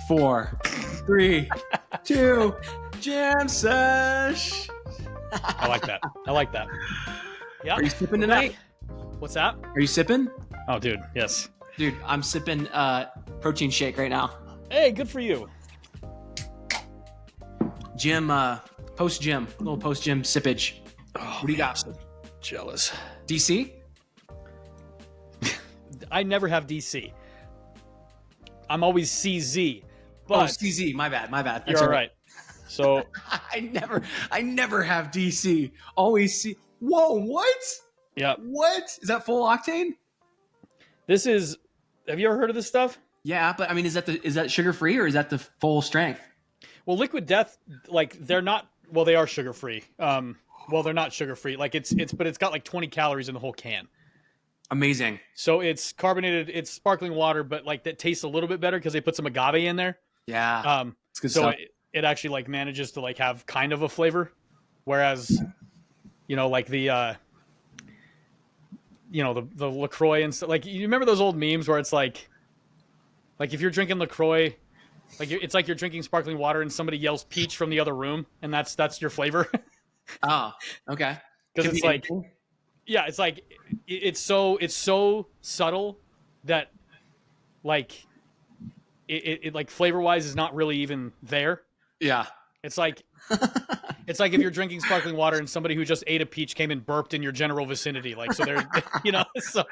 4, 3, 2, Jam Sesh. I like that. I like that. Yeah. Are you sipping tonight? What's that? Are you sipping? Oh, dude. Yes. Dude, I'm sipping protein shake right now. Hey, good for you. Gym, post-gym, little post-gym sippage. Oh, what do you got? I'm so jealous. DC? I never have DC. I'm always CZ. But CZ. My bad. That's you're all right. So I never have DC. Always C. Whoa, what? Yeah. What? Is that full octane? This is. Have you ever heard of this stuff? Yeah, but I mean, is that sugar free or is that the full strength? Well, Liquid Death, like they're not. Well, they are sugar free. Well, they're not sugar free. Like but it's got like 20 calories in the whole can. Amazing. So it's carbonated. It's sparkling water, but like that tastes a little bit better because they put some agave in there. Yeah. It's good stuff. It actually like manages to like have kind of a flavor, whereas, like the LaCroix and stuff. Like you remember those old memes where it's like if you're drinking LaCroix, like it's like you're drinking sparkling water and somebody yells peach from the other room, and that's your flavor. Oh, okay. Because it's like, yeah, it's like it's so subtle that like it like flavor wise is not really even there. Yeah. It's like if you're drinking sparkling water and somebody who just ate a peach came and burped in your general vicinity. Like, so they're, so.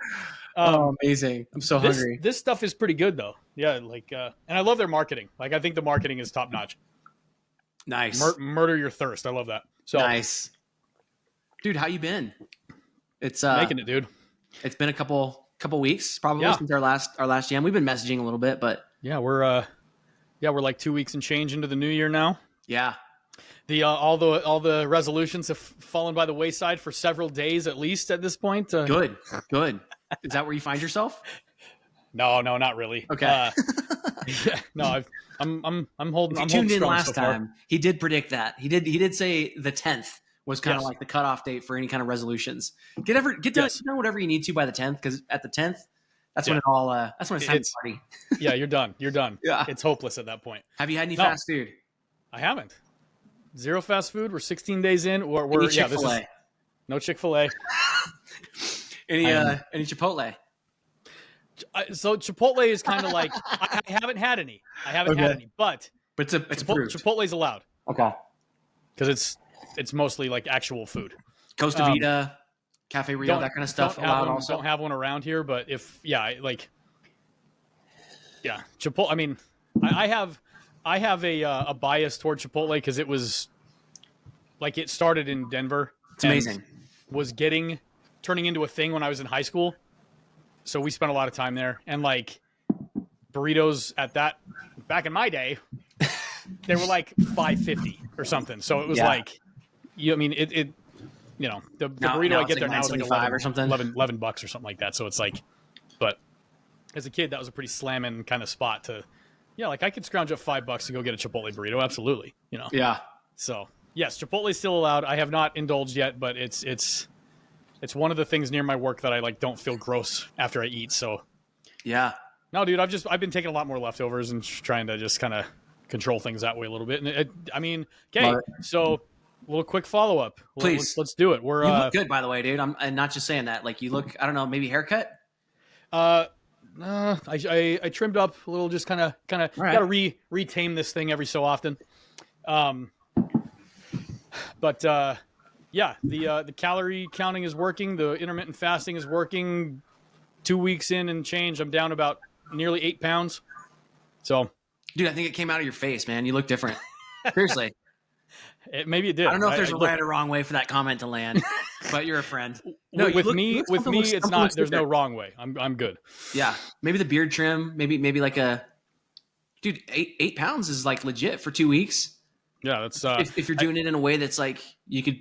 Amazing. I'm so hungry. This stuff is pretty good though. Yeah. Like, and I love their marketing. Like, I think the marketing is top notch. Nice. Murder your thirst. I love that. So nice. Dude, how you been? It's making it, dude. It's been a couple weeks probably since our last jam. We've been messaging a little bit, but yeah, we're like 2 weeks and change into the new year now. Yeah. The all the resolutions have fallen by the wayside for several days at least at this point. Good. Is that where you find yourself? No, not really. Okay. Yeah, no, I'm holding. I'm tuned in last time. He did predict that. He did say the 10th was kind of like the cutoff date for any kind of resolutions. Get done whatever you need to by the 10th, because at the 10th, that's when it all. That's when it's time to party. Yeah, you're done. Yeah, it's hopeless at that point. Have you had any fast food? I haven't. Zero fast food. We're 16 days in. We're Chick-fil-A. No Chick-fil-A. Any Chipotle? So Chipotle is kind of like I haven't had any. Had any, but it's approved. Chipotle's allowed. Okay. Because it's mostly like actual food. Costa Vida, Cafe Rio, that kind of stuff allowed also. Don't have one around here, but Chipotle. I mean, I have a bias toward Chipotle because it was like it started in Denver. It's amazing. Was turning into a thing when I was in high school. So we spent a lot of time there, and like burritos back in my day, they were like $5.50 or something. So it was like, the burrito I get there now is like 11 or something, $11 or something like that. So it's like, but as a kid, that was a pretty slamming kind of spot to, like I could scrounge up $5 to go get a Chipotle burrito. Absolutely. Yeah. So yes, Chipotle is still allowed. I have not indulged yet, but it's one of the things near my work that I like don't feel gross after I eat. So yeah. No, dude, I've been taking a lot more leftovers and trying to just kind of control things that way a little bit. And so a little quick follow up. Please. Let's do it. You look good, by the way, dude. I'm not just saying that. Like you look, I don't know, maybe haircut. I trimmed up a little, just kind of right. Got to retame this thing every so often. But the calorie counting is working. The intermittent fasting is working. 2 weeks in and change, I'm down about nearly 8 pounds. So, dude, I think it came out of your face, man. You look different. Seriously. Maybe it did. I don't know if there's a right or wrong way for that comment to land, but you're a friend. No, with me, it's not. There's no wrong way. I'm good. Yeah, maybe the beard trim. Maybe like dude. 8 pounds is like legit for 2 weeks. Yeah, that's if you're doing it in a way that's like you could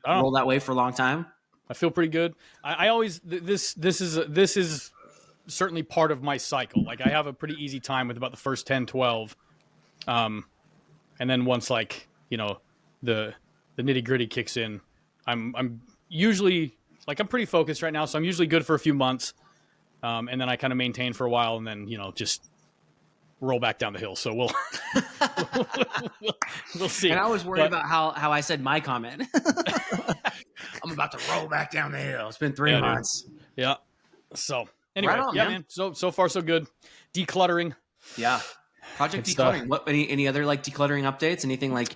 roll that way for a long time. I feel pretty good. I always this is certainly part of my cycle. Like I have a pretty easy time with about the first 10, 12. And then once like, the nitty gritty kicks in, I'm usually like, I'm pretty focused right now. So I'm usually good for a few months. And then I kind of maintain for a while and then, just roll back down the hill. So we'll we'll see. And I was worried about how I said my comment. I'm about to roll back down the hill. It's been 3 months. Dude. Yeah. So anyway, right on, man. So far so good. Decluttering. Yeah. Project decluttering. What any other like decluttering updates? Anything like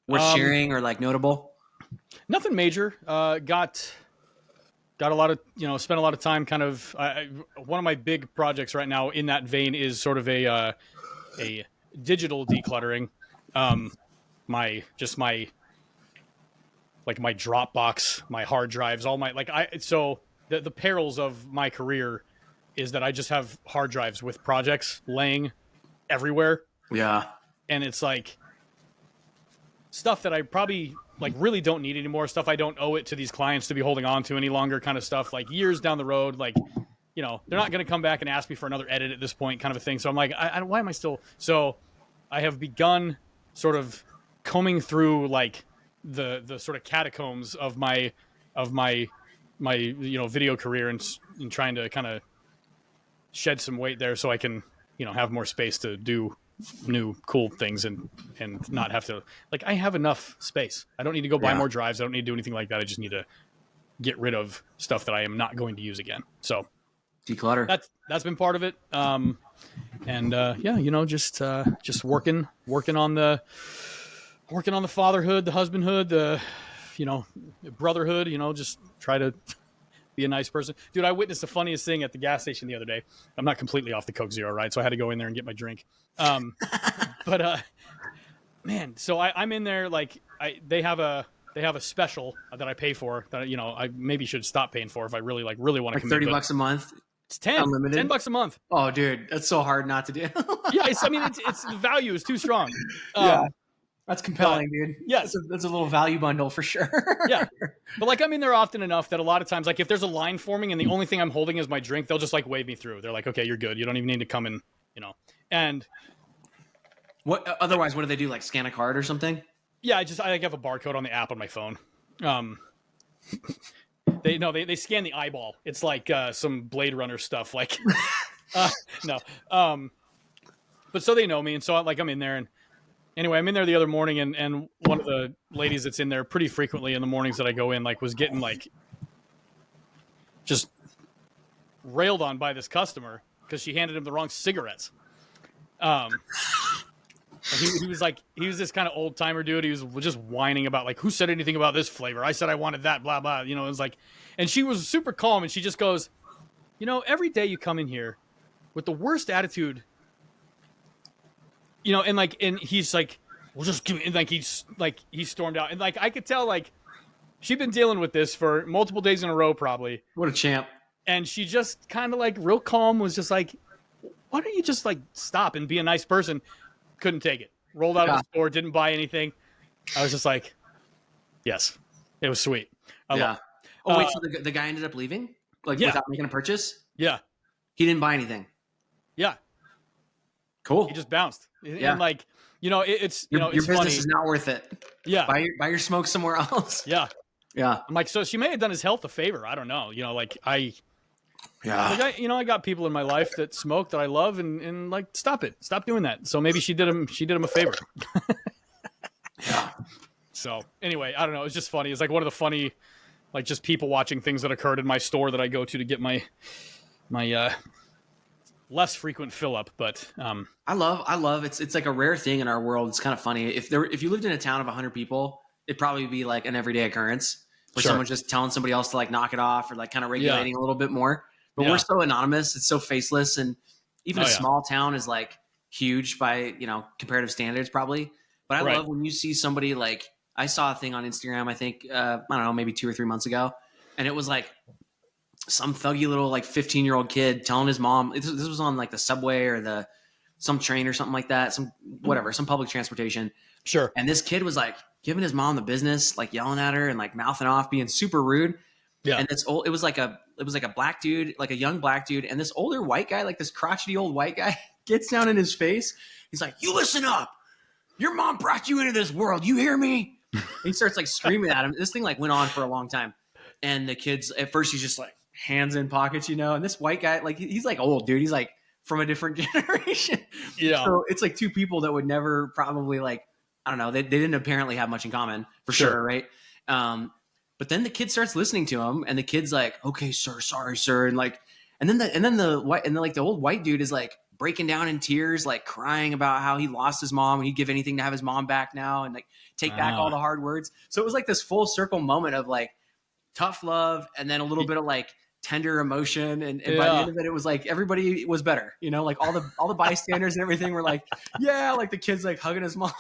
worth sharing or like notable? Nothing major. Got a lot of, spent a lot of time kind of, one of my big projects right now in that vein is sort of a digital decluttering. My Dropbox, my hard drives, all my, so the perils of my career is that I just have hard drives with projects laying everywhere. Yeah. And it's like stuff that I probably really don't need anymore, stuff I don't owe it to these clients to be holding on to any longer, kind of stuff, like years down the road, they're not going to come back and ask me for another edit at this point, kind of a thing. So I'm like, why am I still? So I have begun sort of combing through like the sort of catacombs of my video career and trying to kind of shed some weight there so I can, have more space to do new cool things and not have to, I have enough space. I don't need to go buy more drives. I don't need to do anything like that. I just need to get rid of stuff that I am not going to use again. So declutter. That's been part of it. Just working on the fatherhood, the husbandhood, the, brotherhood, just try to be a nice person. Dude, I witnessed the funniest thing at the gas station the other day. I'm not completely off the Coke Zero, right? So I had to go in there and get my drink. Man, so I'm in there, they have a special that I pay for that, I maybe should stop paying for if I really want to commit. $30 a month. It's 10, unlimited. $10 a month. Oh, dude, that's so hard not to do. Yeah, it's the value is too strong. Yeah. That's compelling, dude. Yes. That's a little value bundle for sure. Yeah. But I'm in there often enough that a lot of times, if there's a line forming and the only thing I'm holding is my drink, they'll just wave me through. They're like, okay, you're good. You don't even need to come in, and what, otherwise, what do they do? Like scan a card or something? Yeah. I have a barcode on the app on my phone. They scan the eyeball. It's like some Blade Runner stuff. No. But so they know me. And so I'm in there, and anyway, I'm in there the other morning, and one of the ladies that's in there pretty frequently in the mornings that I go in, was getting just railed on by this customer because she handed him the wrong cigarettes. He was this kind of old timer dude. He was just whining about who said anything about this flavor? I said I wanted that, blah, blah. It was and she was super calm, and she just goes, every day you come in here with the worst attitude. And he's like, well, just give me, and he stormed out. And I could tell, she'd been dealing with this for multiple days in a row, probably. What a champ. And she just kind of real calm was just why don't you just stop and be a nice person? Couldn't take it. Rolled out of the store, didn't buy anything. I was just yes, it was sweet. Yeah. Wait, so the guy ended up leaving? Without making a purchase? Yeah. He didn't buy anything? Yeah. Cool. He just bounced. Yeah. And it's, your it's business funny. is not worth it. Yeah. Buy your smoke somewhere else. Yeah. Yeah. I'm so she may have done his health a favor. I don't know. I got people in my life that smoke that I love and stop it. Stop doing that. So maybe she did him a favor. Yeah. So anyway, I don't know. It's just funny. It's one of the funny, just people watching things that occurred in my store that I go to get my less frequent fill up. But I love it's a rare thing in our world. It's kind of funny. If you lived in a town of 100 people, it'd probably be an everyday occurrence where someone's just telling somebody else to knock it off or kind of regulating a little bit more. But we're so anonymous. It's so faceless. And even a small town is huge by, comparative standards probably. But I love when you see somebody I saw a thing on Instagram, I think, I don't know, maybe 2 or 3 months ago. And it was some thuggy little 15-year-old kid telling his mom, this was on the subway or some train or something like that. Some public transportation. Sure. And this kid was giving his mom the business, yelling at her and mouthing off, being super rude. Yeah. And it was a black dude, a young black dude. And this older white guy, this crotchety old white guy gets down in his face. He's like, you listen up. Your mom brought you into this world. You hear me? He starts screaming at him. This thing went on for a long time. And the kids, at first he's just hands in pockets, And this white guy, he's old, dude. He's from a different generation. Yeah. So it's like two people that would never probably like, I don't know, they didn't apparently have much in common for sure, right? But then the kid starts listening to him, and the kid's like, "Okay, sir, sorry, sir," and like, and then the old white dude is like breaking down in tears, like crying about how he lost his mom and he'd give anything to have his mom back now, and like take back all the hard words. So it was like this full circle moment of like tough love, and then a little bit of like tender emotion, and by the end of it, it was like everybody was better, you know, like all the bystanders and everything were like, yeah, like the kid's like hugging his mom.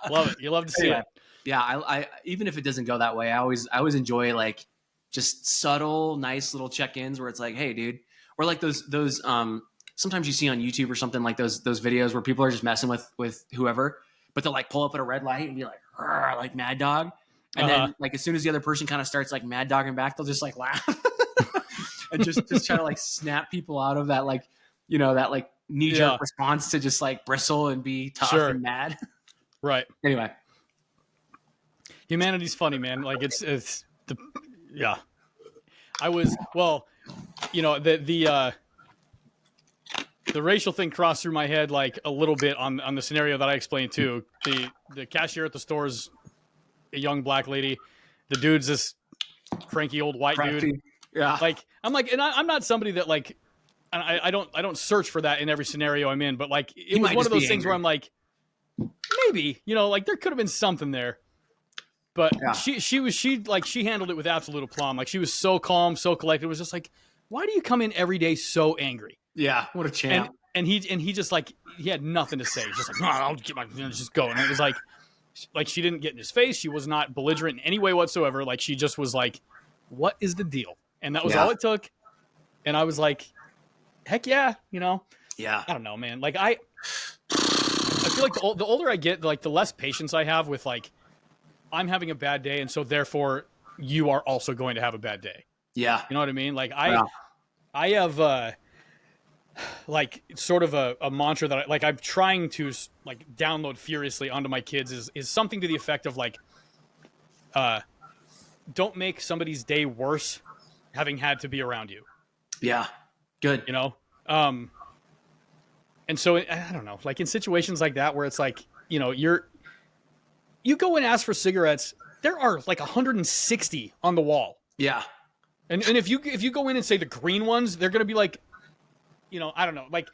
Love it. You love to see it. Yeah, I even if it doesn't go that way, I always enjoy like just subtle, nice little check-ins where it's like, hey, dude, or like those sometimes you see on YouTube or something like those videos where people are just messing with whoever, but they'll like pull up at a red light and be like mad dog, and then like as soon as the other person kind of starts like mad dogging back, they'll just like laugh and just try to like snap people out of that, like, you know, that like knee-jerk response to just like bristle and be tough and mad. Right. Anyway. Humanity's funny, man. Like it's the I was, well, you know, the racial thing crossed through my head like a little bit on the scenario that I explained too. The cashier at the store is a young black lady. The dude's this cranky old white dude. Yeah. Like I'm like, and I'm not somebody that like, I don't search for that in every scenario I'm in, but like it was one of those things where I'm like, maybe, you know, like there could have been something there. But she handled it with absolute aplomb. Like she was so calm, so collected. It was just like, why do you come in every day so angry? Yeah, what a champ. And he just like, he had nothing to say. He's just like, no, I'll get my, just go. And it was like she didn't get in his face. She was not belligerent in any way whatsoever. Like she just was like, what is the deal? And that was all it took. And I was like, heck yeah, you know? Yeah. I don't know, man. Like I feel like the older I get, like the less patience I have with like, I'm having a bad day, and so therefore you are also going to have a bad day. Yeah. You know what I mean? Like I have like sort of a mantra that I'm trying to like download furiously onto my kids is something to the effect of like, don't make somebody's day worse having had to be around you. Yeah. Good. You know? And so I don't know, like in situations like that where it's like, you know, you go and ask for cigarettes, there are like 160 on the wall. Yeah. And if you go in and say the green ones, they're going to be like, you know, I don't know. Like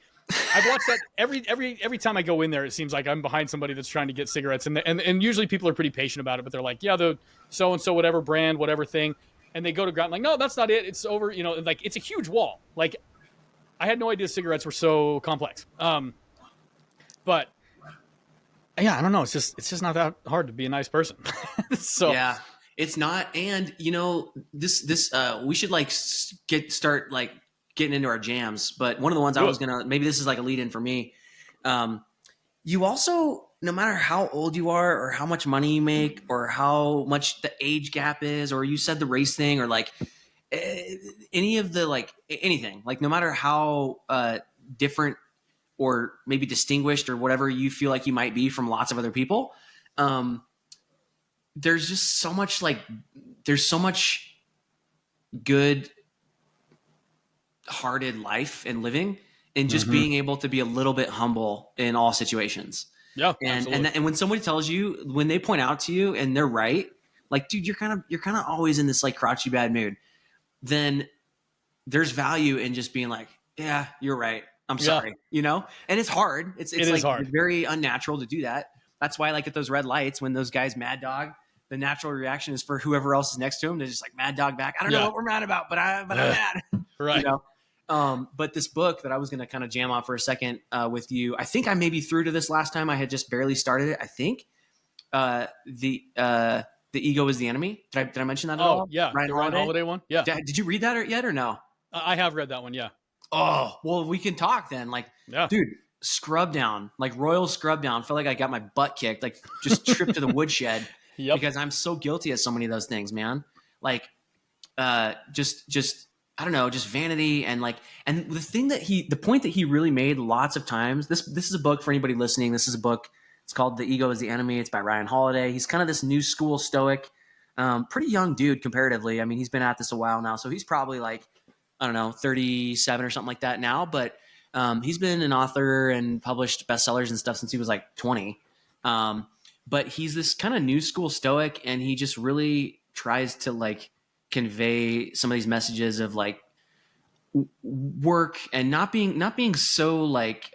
I've watched that every time I go in there, it seems like I'm behind somebody that's trying to get cigarettes. And usually people are pretty patient about it, but they're like, yeah, the so-and-so, whatever brand, whatever thing. And they go to grab, like, no, that's not it. It's over. You know, like it's a huge wall. Like I had no idea cigarettes were so complex. But yeah, I don't know. It's just not that hard to be a nice person. So yeah, it's not. And you know, this we should like start like getting into our jams. But one of the ones I was gonna, maybe this is like a lead in for me. You also, no matter how old you are or how much money you make or how much the age gap is, or you said the race thing, or like any of the like anything, like no matter how different or maybe distinguished or whatever you feel like you might be from lots of other people, there's just so much like, there's so much good hearted life and living and just being able to be a little bit humble in all situations. Yeah. And when somebody tells you, when they point out to you and they're right, like, dude, you're kind of always in this like crouchy bad mood, then there's value in just being like, yeah, you're right. I'm sorry, you know? And it's hard. It's like hard. Very unnatural to do that. That's why, like at those red lights, when those guys mad dog, the natural reaction is for whoever else is next to him to just like mad dog back. I don't know what we're mad about, but I'm mad. Right. You know? But this book that I was going to kind of jam on for a second with you, I think I maybe threw to this last time. I had just barely started it. I think the ego is the enemy. Did I mention that at all? Yeah. Ryan Holiday one. Yeah. Did you read that yet or no? I have read that one. Yeah. Oh, well, we can talk then. Like, dude, scrub down, like royal scrub down. Felt like I got my butt kicked, like just tripped to the woodshed because I'm so guilty of so many of those things, man. Like, just, I don't know, just vanity. And like, and the point that he really made lots of times, this is a book for anybody listening. This is a book. It's called The Ego is the Enemy. It's by Ryan Holiday. He's kind of this new school Stoic, pretty young dude comparatively. I mean, he's been at this a while now. So he's probably like, I don't know, 37 or something like that now. But He's been an author and published bestsellers and stuff since he was like 20. But he's this kind of new school Stoic, and he just really tries to like convey some of these messages of like work and not being so like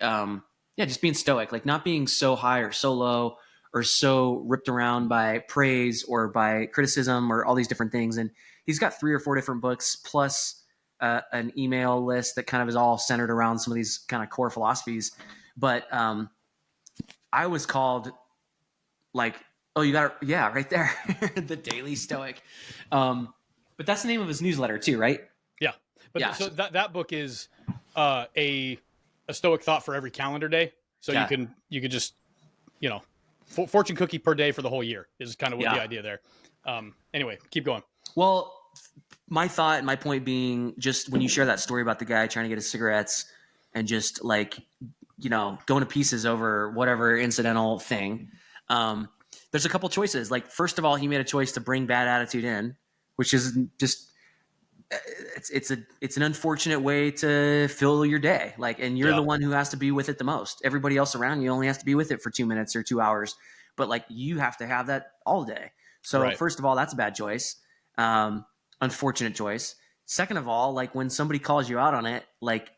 just being Stoic, like not being so high or so low or so ripped around by praise or by criticism or all these different things. And he's got 3 or 4 different books plus an email list that kind of is all centered around some of these kind of core philosophies. But I was called like, oh, you got it, yeah, right there, the Daily Stoic. But that's the name of his newsletter too, right? Yeah. But yeah. So that book is a Stoic thought for every calendar day. So you could just, fortune cookie per day for the whole year is kind of what the idea there. Anyway, keep going. Well, my point being, just when you share that story about the guy trying to get his cigarettes and just like, going to pieces over whatever incidental thing, there's a couple choices. Like, first of all, he made a choice to bring bad attitude in, which is just, it's an unfortunate way to fill your day. Like, and you're the one who has to be with it the most. Everybody else around you only has to be with it for 2 minutes or 2 hours, but like you have to have that all day. So first of all, that's a bad choice. Unfortunate choice. Second of all, like when somebody calls you out on it, like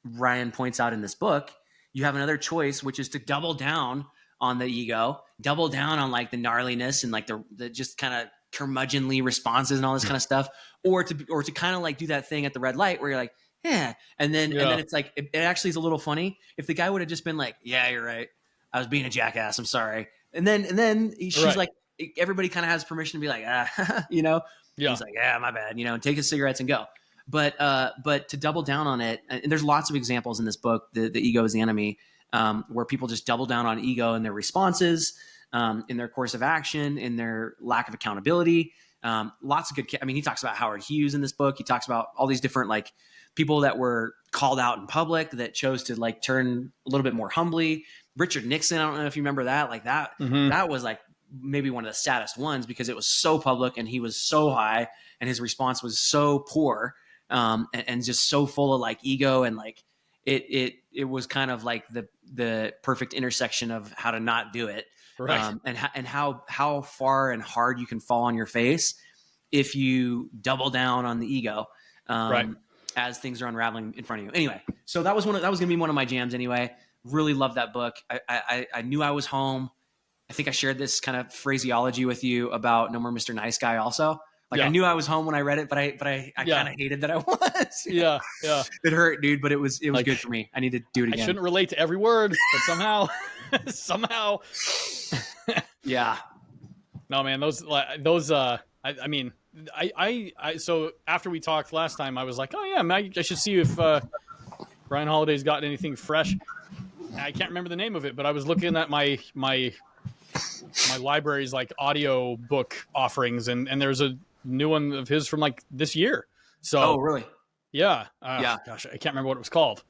Ryan points out in this book, you have another choice, which is to double down on the ego, double down on like the gnarliness and like the just kind of curmudgeonly responses and all this kind of stuff, or to kind of like do that thing at the red light where you're like, yeah. And then it's like, it actually is a little funny. If the guy would have just been like, yeah, you're right, I was being a jackass, I'm sorry. And then she's like, everybody kind of has permission to be like, he's like, yeah, my bad, and take his cigarettes and go. But to double down on it, and there's lots of examples in this book, the ego is the enemy, where people just double down on ego in their responses, in their course of action, in their lack of accountability. Lots of good, he talks about Howard Hughes in this book. He talks about all these different like people that were called out in public that chose to like turn a little bit more humbly. Richard Nixon, I don't know if you remember that, like that, that was like maybe one of the saddest ones because it was so public and he was so high and his response was so poor, and just so full of like ego, and like it was kind of like the perfect intersection of how to not do it. Right. And how far and hard you can fall on your face if you double down on the ego, as things are unraveling in front of you. Anyway, so that was going to be one of my jams anyway. Really loved that book. I knew I was home. I think I shared this kind of phraseology with you about No More Mr. Nice Guy also. Like I knew I was home when I read it, but I kind of hated that I was. Yeah. It hurt, dude, but it was like, good for me. I need to do it again. I shouldn't relate to every word, but somehow. Yeah. No, man, those so after we talked last time, I was like, oh yeah, I should see if Ryan Holiday's got anything fresh. I can't remember the name of it, but I was looking at my library's like audio book offerings, and there's a new one of his from like this year. So really? Yeah. Gosh, I can't remember what it was called.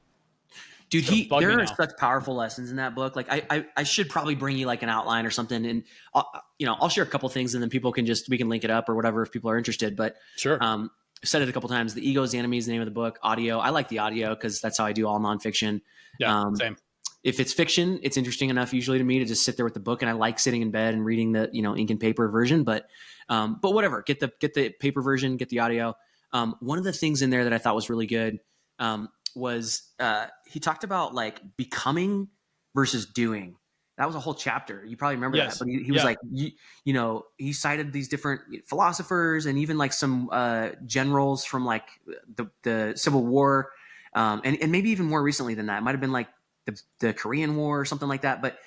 Dude, there are such powerful lessons in that book. Like I should probably bring you like an outline or something, and I'll share a couple things, and then we can link it up or whatever if people are interested. But sure. I've said it a couple times. The Ego is the Enemy is the name of the book. Audio. I like the audio because that's how I do all nonfiction. Yeah, same. If it's fiction, it's interesting enough usually to me to just sit there with the book, and I like sitting in bed and reading the ink and paper version. But whatever, get the paper version, get the audio. One of the things in there that I thought was really good was he talked about like becoming versus doing. That was a whole chapter. You probably remember that. But he was like, he cited these different philosophers and even like some generals from like the Civil War, and maybe even more recently than that. It might have been like the Korean War or something like that. But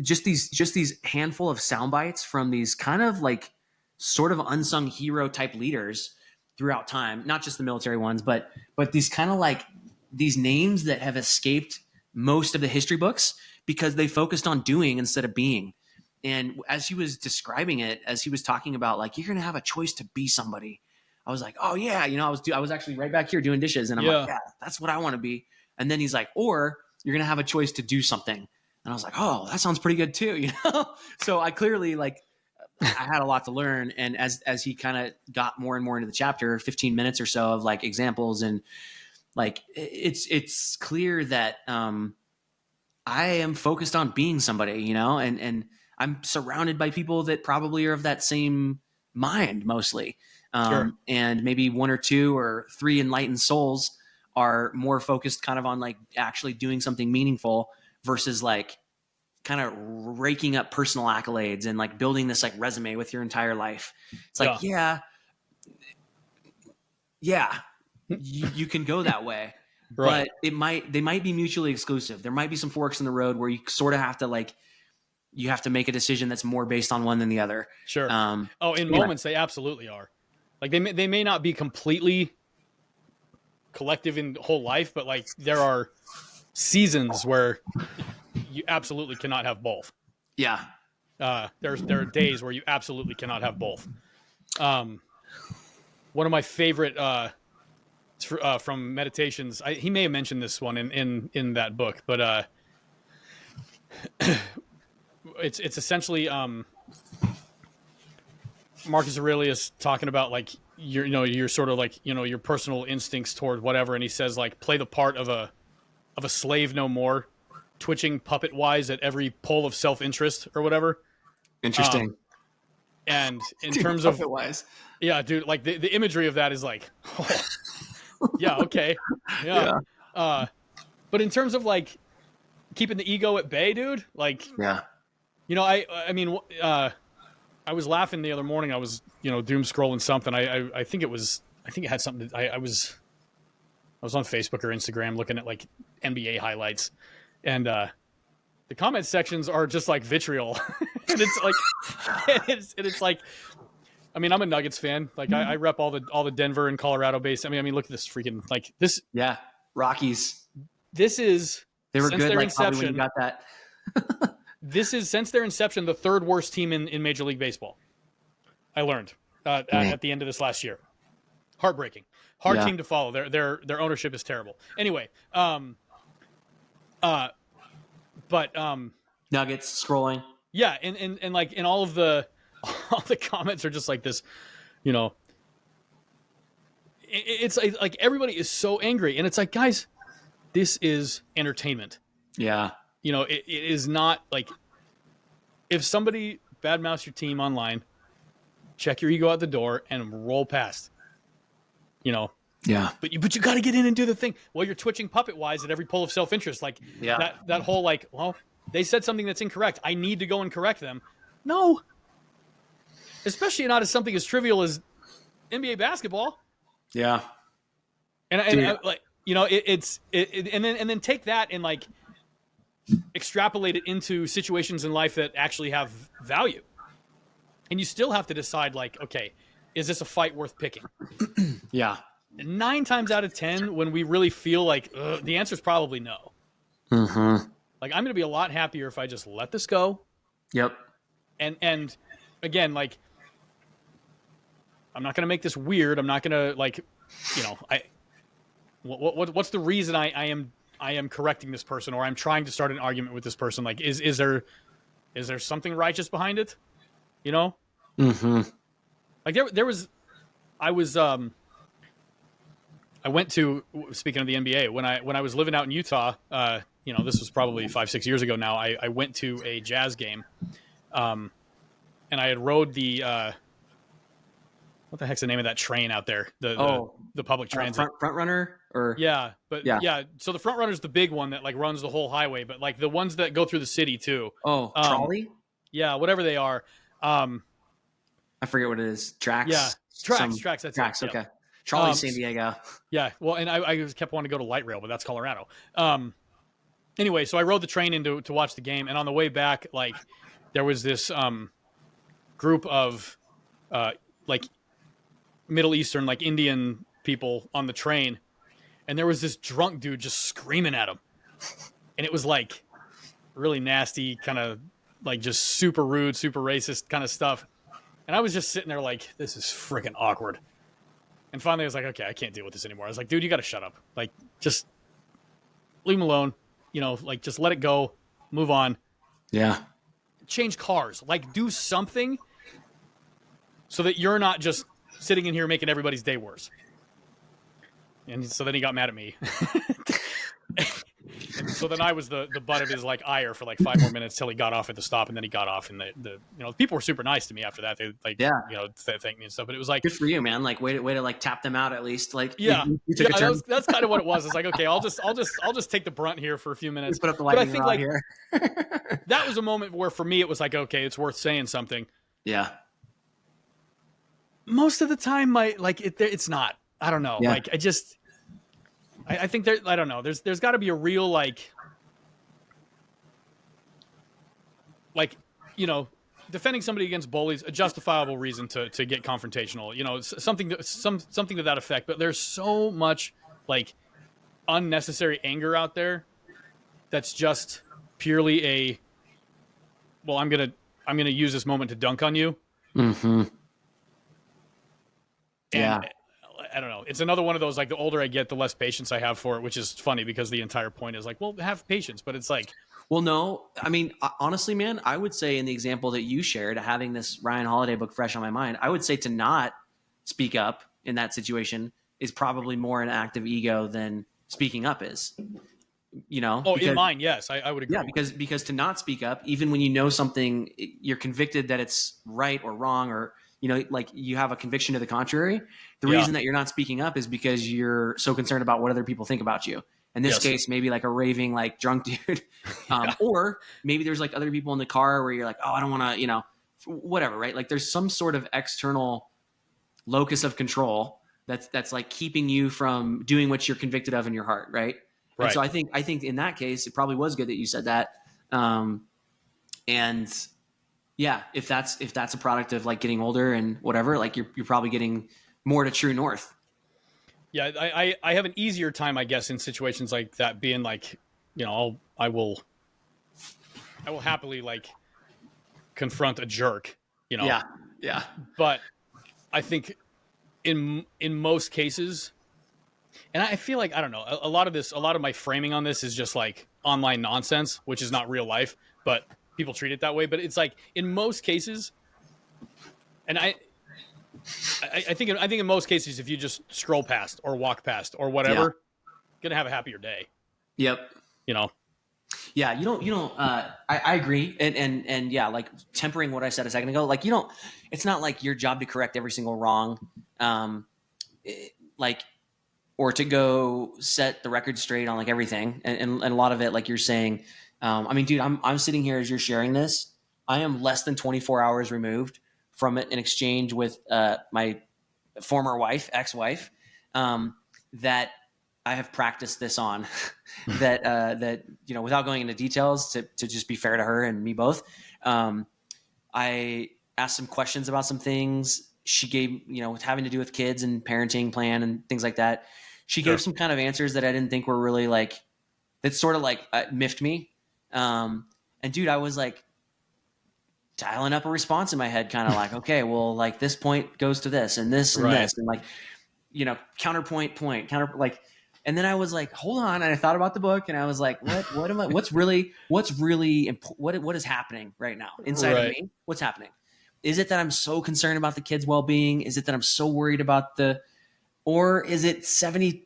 just these handful of sound bites from these kind of like sort of unsung hero type leaders throughout time, not just the military ones, but these kind of like these names that have escaped most of the history books because they focused on doing instead of being. And as he was describing it, as he was talking about like, you're going to have a choice to be somebody, I was like, oh yeah. I was actually right back here doing dishes, and I'm like, yeah, that's what I want to be. And then he's like, or you're going to have a choice to do something. And I was like, oh, that sounds pretty good too. So I clearly I had a lot to learn. And as he kind of got more and more into the chapter, 15 minutes or so of like examples and like it's clear that I am focused on being somebody, you know, and I'm surrounded by people that probably are of that same mind mostly. Sure. And maybe one or two or three enlightened souls are more focused kind of on like actually doing something meaningful versus like kind of raking up personal accolades and like building this like resume with your entire life. It's like, you can go that way. Right. But they might be mutually exclusive. There might be some forks in the road where you sort of have to like, you have to make a decision that's more based on one than the other. Sure. In moments they absolutely are. Like they may not be completely collective in whole life, but like there are seasons where you absolutely cannot have both. Yeah. There are days where you absolutely cannot have both. One of my favorite from meditations, he may have mentioned this one in that book, but it's essentially Marcus Aurelius talking about like you're sort of like your personal instincts toward whatever, and he says like play the part of a slave no more, twitching puppet wise at every pull of self-interest or whatever. Interesting. And in terms of wise, yeah, dude, like the imagery of that is like, oh, yeah, okay, yeah. But in terms of like keeping the ego at bay, dude, like, yeah, I mean, I was laughing the other morning. I was, doom scrolling something. I think it had something. I was on Facebook or Instagram looking at like NBA highlights, and the comment sections are just like vitriol, and it's like, it's like, I mean, I'm a Nuggets fan. Like I rep all the Denver and Colorado base. I mean, look at this freaking like this. Yeah, Rockies. This is they were good. Like inception, probably when you got that. This is since their inception the third worst team in Major League Baseball. I learned at the end of this last year. Heartbreaking. Hard team to follow. Their ownership is terrible. Anyway, but Nuggets scrolling. Yeah, and like in all the comments are just like this, it's like everybody is so angry, and it's like, guys, this is entertainment. Yeah. It is not like if somebody badmouths your team online, check your ego out the door and roll past. Yeah. But you got to get in and do the thing. Well, you're twitching puppet wise at every pull of self-interest. Like that whole like, well, they said something that's incorrect. I need to go and correct them. No. Especially not as something as trivial as NBA basketball. Yeah. And like, and then take that and like extrapolate it into situations in life that actually have value. And you still have to decide like, okay, is this a fight worth picking? Yeah. 9 times out of 10, when we really feel like the answer is probably no. Mm-hmm. Like I'm going to be a lot happier if I just let this go. Yep. And again, like I'm not going to make this weird. I'm not going to like, what's the reason I am correcting this person, or I'm trying to start an argument with this person? Like, is there something righteous behind it? Mm-hmm. Like I went to, speaking of the NBA, when I was living out in Utah, this was probably 5-6 years ago now. I went to a Jazz game, and I had rode the what the heck's the name of that train out there? The public transit. Front runner or yeah. So the front runner is the big one that like runs the whole highway, but like the ones that go through the city too. Oh, trolley. Yeah, whatever they are. I forget what it is. Tracks. Yeah, tracks. That's tracks. it. Okay. Yep. Trolley, San Diego. Yeah. Well, and I just kept wanting to go to light rail, but that's Colorado. Anyway, so I rode the train in to watch the game, and on the way back, like there was this group of like Middle Eastern, like Indian people on the train, and there was this drunk dude just screaming at him, and it was like really nasty, kind of like just super rude, super racist kind of stuff. And I was just sitting there like, this is freaking awkward. And finally I was like, okay, I can't deal with this anymore. I was like, dude, you got to shut up. Like, just leave him alone. Like just let it go, move on. Yeah. Change cars, like do something so that you're not just sitting in here making everybody's day worse. And so then he got mad at me. And so then I was the butt of his like ire for like 5 more minutes till he got off at the stop, and then he got off, and the people were super nice to me after that. They like thanked me and stuff. But it was like, good for you, man. Like way to like tap them out at least. Like you took a turn. That's kind of what it was. It's like, okay, I'll just take the brunt here for a few minutes. Put up the lightning rod here. That was a moment where for me it was like, okay, it's worth saying something. Yeah. Most of the time, it's not. I don't know. Yeah. Like I think I don't know. There's got to be a real defending somebody against bullies, a justifiable reason to get confrontational. Something to that effect. But there's so much like unnecessary anger out there that's just purely I'm gonna use this moment to dunk on you. Mm-hmm. Yeah. I don't know. It's another one of those, like, the older I get, the less patience I have for it, which is funny because the entire point is like, well, have patience. But it's like, well, no, I mean, honestly, man, I would say in the example that you shared, having this Ryan Holiday book fresh on my mind, I would say to not speak up in that situation is probably more an act of ego than speaking up is. In mine, yes, I would agree. Yeah, because to not speak up, even when you know something, you're convicted that it's right or wrong, or like you have a conviction to the contrary. The reason that you're not speaking up is because you're so concerned about what other people think about you. In this case, maybe like a raving, like drunk dude, or maybe there's like other people in the car where you're like, oh, I don't want to, whatever, right? Like there's some sort of external locus of control that's like keeping you from doing what you're convicted of in your heart, right? And so I think in that case, it probably was good that you said that. And yeah, if that's a product of like getting older and whatever, like you're probably getting more to true north. Yeah, I have an easier time, I guess, in situations like that, being like, I will happily like confront a jerk, Yeah. But I think in most cases, and I feel like, I don't know, a lot of my framing on this is just like online nonsense, which is not real life, but people treat it that way. But it's like in most cases, and I think in most cases, if you just scroll past or walk past or whatever, you're gonna have a happier day. Yep. Yeah, you don't. I agree, and yeah, like tempering what I said a second ago. Like it's not like your job to correct every single wrong, or to go set the record straight on like everything, and a lot of it, like you're saying. I mean, dude, I'm sitting here as you're sharing this. I am less than 24 hours removed from an exchange with my former wife, ex-wife, that I have practiced this on. that without going into details, to just be fair to her and me both, I asked some questions about some things. She gave, having to do with kids and parenting plan and things like that. She gave some kind of answers that I didn't think were really like, that sort of like miffed me. And dude, I was like dialing up a response in my head, kind of like, okay, well, like this point goes to this and this and this, and like, counterpoint point, like, and then I was like, hold on. And I thought about the book and I was like, what's really what is happening right now inside of me? What's happening? Is it that I'm so concerned about the kids' well-being? Is it that I'm so worried about or is it 72%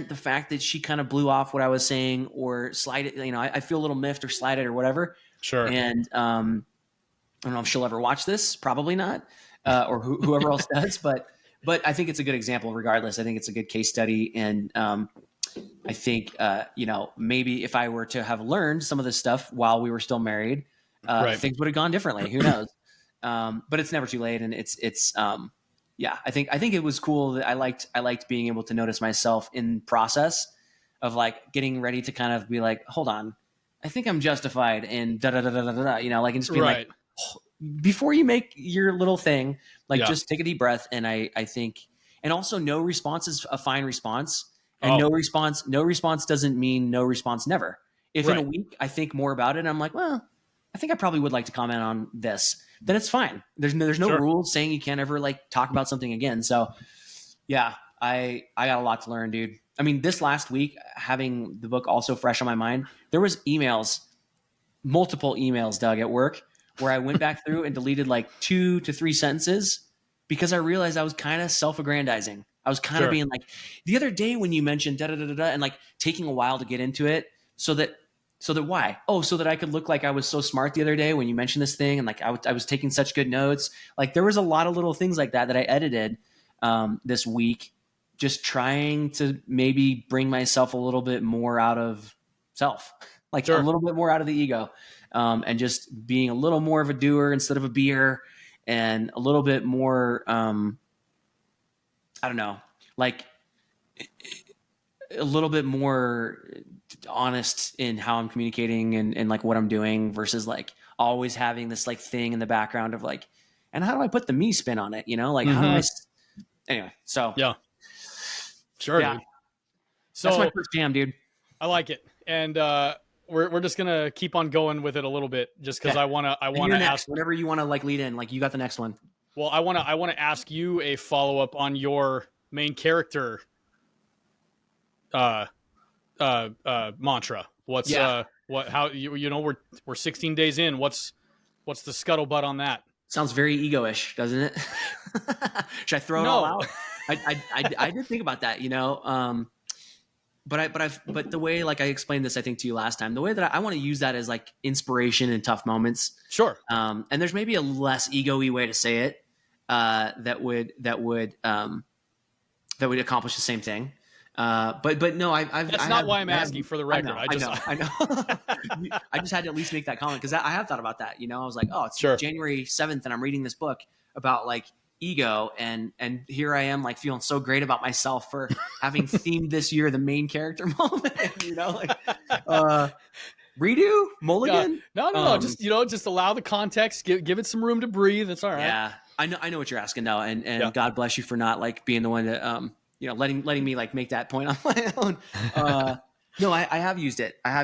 the fact that she kind of blew off what I was saying or slighted, I feel a little miffed or slighted or whatever. Sure. And, I don't know if she'll ever watch this, probably not, or whoever else does, but I think it's a good example regardless. I think it's a good case study. And, I think, maybe if I were to have learned some of this stuff while we were still married, things would have gone differently. Who knows? But it's never too late. And I think it was cool that I liked being able to notice myself in process of like getting ready to kind of be like, hold on, I think I'm justified in and just being like, before you make your little thing, like just take a deep breath. And I think, and also no response is a fine response, and no response doesn't mean no response never. If in a week I think more about it and I'm like, well, I think I probably would like to comment on this, then it's fine. There's no rules saying you can't ever like talk about something again. So yeah, I got a lot to learn, dude. I mean, this last week, having the book also fresh on my mind, there was multiple emails, Doug, at work, where I went back through and deleted like 2 to 3 sentences because I realized I was kind of self-aggrandizing. I was kind of being like, the other day when you mentioned da da da da, and like taking a while to get into it, so that why? Oh, so that I could look like I was so smart the other day when you mentioned this thing, and like I was taking such good notes. Like there was a lot of little things like that I edited this week, just trying to maybe bring myself a little bit more out of self, like a little bit more out of the ego, and just being a little more of a doer instead of a beer, and a little bit more. I don't know, like a little bit more honest in how I'm communicating and like what I'm doing versus like always having this like thing in the background of like, and how do I put the me spin on it? You know, like how do I, anyway, so yeah, sure. Yeah. Dude. So that's my first jam, dude. I like it. And, we're just going to keep on going with it a little bit just cause I want to ask whatever you want to like lead in, like you got the next one. Well, I want to ask you a follow-up on your main character mantra. What's how you know we're 16 days in. What's the scuttlebutt on that? Sounds very ego-ish, doesn't it? Should I throw it all out? I did think about that, you know. But the way like I explained this, I think to you last time, the way that I want to use that as like inspiration in tough moments. Sure. And there's maybe a less ego-y way to say it that would accomplish the same thing. But no, that's not why I'm asking for the record. I know. I just had to at least make that comment because I have thought about that. You know, I was like, oh, it's January 7th, and I'm reading this book about like ego, and here I am like feeling so great about myself for having themed this year the main character moment. You know, like redo mulligan. No. Just allow the context. Give it some room to breathe. It's all right. Yeah, I know what you're asking now, and God bless you for not like being the one that letting me like make that point on my own. No, I have used it. I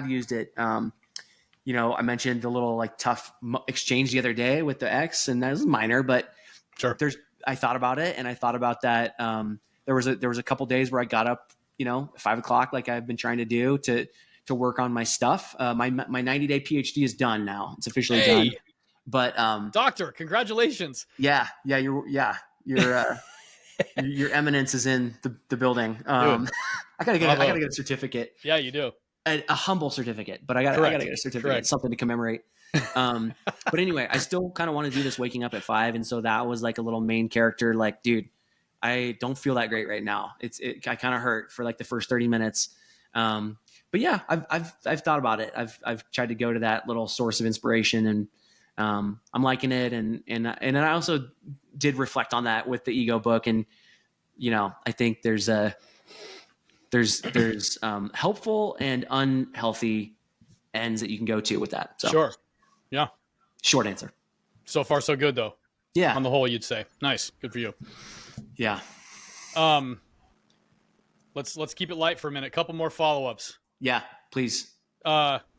mentioned the little like tough exchange the other day with the ex, and that was minor, but I thought about it, and I thought about that. There was a couple days where I got up, 5 o'clock, like I've been trying to do to work on my stuff. My 90-day PhD is done now. It's officially done. But doctor, congratulations. Yeah, your eminence is in the building. I gotta get a certificate. Yeah, you do. A humble certificate, but I gotta get a certificate, something to commemorate. But anyway, I still kind of want to do this waking up at 5, and so that was like a little main character. Like, dude, I don't feel that great right now. I kind of hurt for like the first 30 minutes. But yeah, I've thought about it. I've tried to go to that little source of inspiration, and I'm liking it. And I also did reflect on that with the ego book, and I think there's helpful and unhealthy ends that you can go to with that. So sure. Yeah. Short answer. So far, so good though. Yeah. On the whole, you'd say nice. Good for you. Yeah. Let's keep it light for a minute. Couple more follow-ups. Yeah, please.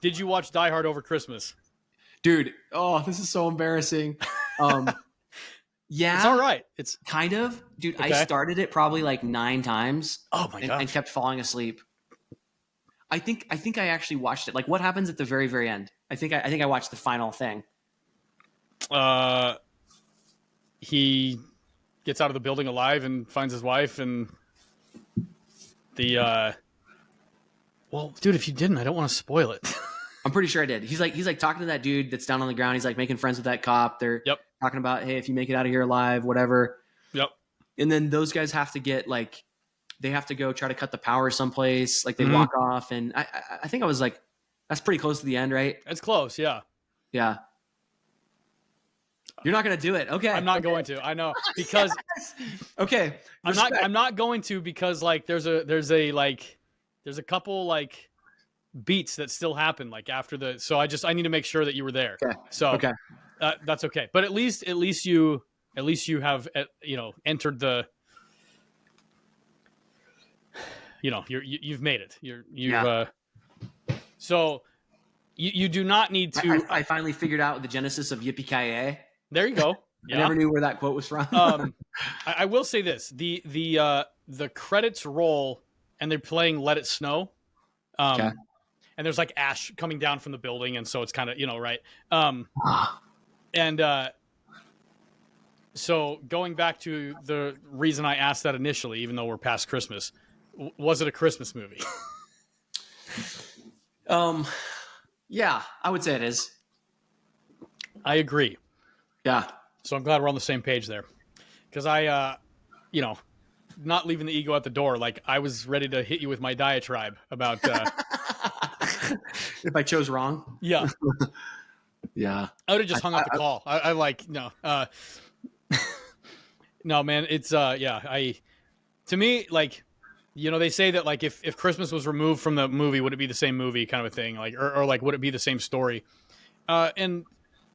Did you watch Die Hard over Christmas? Dude, oh, this is so embarrassing. Yeah. It's all right. It's kind of. Dude, okay. I started it probably like 9 times. Oh my gosh. And kept falling asleep. I think I actually watched it. Like, what happens at the very, very end? I think I watched the final thing. He gets out of the building alive and finds his wife, and well, dude, if you didn't, I don't want to spoil it. I'm pretty sure I did. He's like talking to that dude that's down on the ground. He's like making friends with that cop. They're talking about, hey, if you make it out of here alive, whatever. Yep. And then those guys have to get like, they have to go try to cut the power someplace. Like they walk off, and I think I was like, that's pretty close to the end, right? It's close, yeah. Yeah. You're not going to do it. Okay. I'm not going to. I know, because okay. I'm not going to, because like there's a couple like beats that still happen like after the, so I need to make sure that you were there. Okay. So okay. That's okay. But at least you have entered the, you've made it. So you do not need to. I finally figured out the genesis of Yippee-ki-yay. There you go. Yeah. I never knew where that quote was from. I will say this: the credits roll, and they're playing "Let It Snow," okay. And there's like ash coming down from the building, and so it's kind of right. And So going back to the reason I asked that initially, even though we're past Christmas, was it a Christmas movie? Yeah, I would say it is. I agree. Yeah. So I'm glad we're on the same page there. Because I, not leaving the ego at the door, like I was ready to hit you with my diatribe about... if I chose wrong? Yeah. Yeah. I would have just hung up the call. I like, no. No, man, it's, to me, like, they say that, like, if Christmas was removed from the movie, would it be the same movie kind of a thing? Like, or like, would it be the same story? And,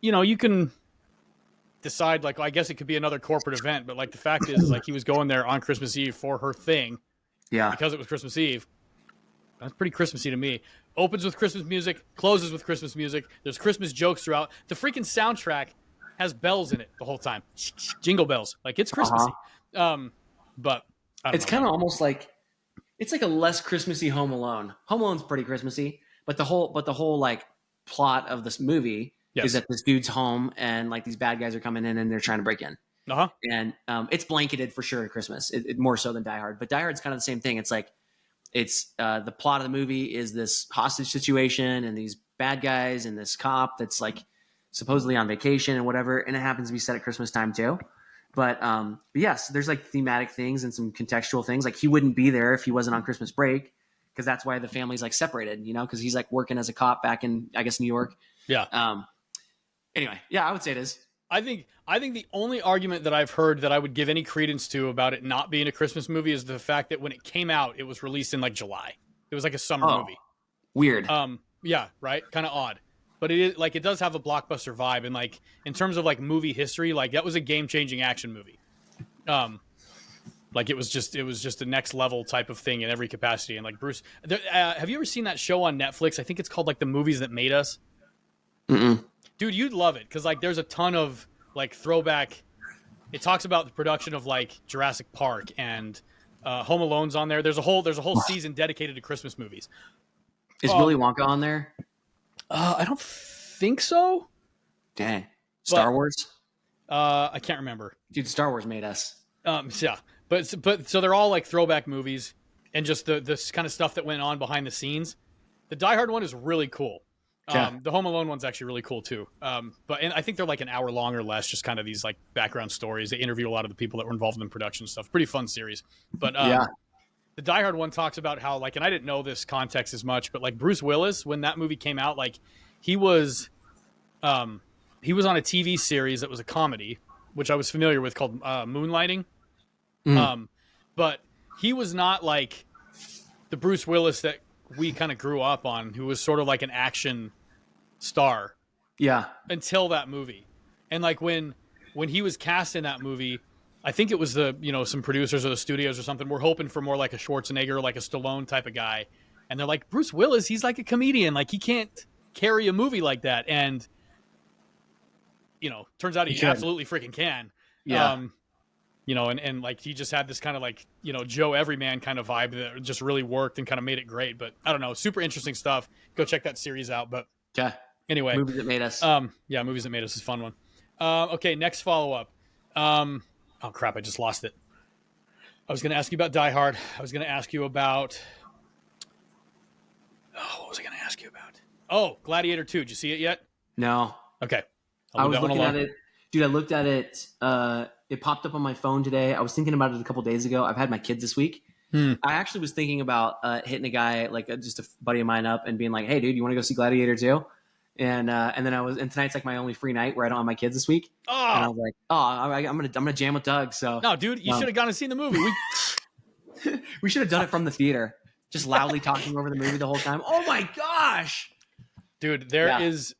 you can decide, like, I guess it could be another corporate event, but, like, the fact is like, he was going there on Christmas Eve for her thing. Yeah. Because it was Christmas Eve. That's pretty Christmassy to me. Opens with Christmas music, closes with Christmas music. There's Christmas jokes throughout. The freaking soundtrack has bells in it the whole time. Jingle bells. Like, it's Christmassy. But it's kind of almost like, it's like a less Christmassy Home Alone. Home Alone's pretty Christmassy, but the whole like plot of this movie is that this dude's home and like these bad guys are coming in and they're trying to break in. And it's blanketed for sure at Christmas, it more so than Die Hard. But Die Hard's kind of the same thing. It's like, the plot of the movie is this hostage situation and these bad guys and this cop that's like supposedly on vacation and whatever. And it happens to be set at Christmas time too. But yes, there's like thematic things and some contextual things. Like he wouldn't be there if he wasn't on Christmas break, because that's why the family's like separated, because he's like working as a cop back in, I guess, New York. Yeah. Anyway, yeah, I would say it is. I think the only argument that I've heard that I would give any credence to about it not being a Christmas movie is the fact that when it came out, it was released in like July. It was like a summer movie. Weird. Yeah, right. Kind of odd, but it is like, it does have a blockbuster vibe. And like, in terms of like movie history, like that was a game-changing action movie. Like it was just a next level type of thing in every capacity. And like Bruce, have you ever seen that show on Netflix? I think it's called like The Movies That Made Us. Mm-mm. Dude, you'd love it because like there's a ton of like throwback. It talks about the production of like Jurassic Park and Home Alone's on there. There's a whole season dedicated to Christmas movies. Is Willy Wonka on there? I don't think so. Dang. Star Wars? I can't remember. Dude, Star Wars made us. Yeah, but so they're all like throwback movies and just this kind of stuff that went on behind the scenes. The Die Hard one is really cool. The Home Alone one's actually really cool too. And I think they're like an hour long or less, just kind of these like background stories. They interview a lot of the people that were involved in production stuff. Pretty fun series. But the Die Hard one talks about how like, and I didn't know this context as much, but like Bruce Willis, when that movie came out, like he was on a TV series that was a comedy, which I was familiar with, called Moonlighting. But he was not like the Bruce Willis that we kind of grew up on, who was sort of like an action star. Yeah. Until that movie. And like when he was cast in that movie, I think it was some producers or the studios or something were hoping for more like a Schwarzenegger, like a Stallone type of guy. And they're like, Bruce Willis, he's like a comedian. Like he can't carry a movie like that. And, turns out he absolutely freaking can. Yeah. And like he just had this kind of like, Joe Everyman kind of vibe that just really worked and kind of made it great. But I don't know, super interesting stuff. Go check that series out. But anyway, Movies That Made Us. Movies That Made Us is a fun one. Okay, next follow-up. Oh crap, I just lost it. I was going to ask you about Die Hard. I was going to ask you about... what was I going to ask you about? Oh, Gladiator 2. Did you see it yet? No. Okay. I was looking at it. Dude, I looked at it. It popped up on my phone today. I was thinking about it a couple days ago. I've had my kids this week. I actually was thinking about hitting a guy, like just a buddy of mine up and being like, hey, dude, you want to go see Gladiator 2? And then tonight's like my only free night where I don't have my kids this week. Oh. And I was like, I'm gonna jam with Doug. So no, dude, you should have gone and seen the movie. We should have done it from the theater, just loudly talking over the movie the whole time. Oh my gosh, dude, there is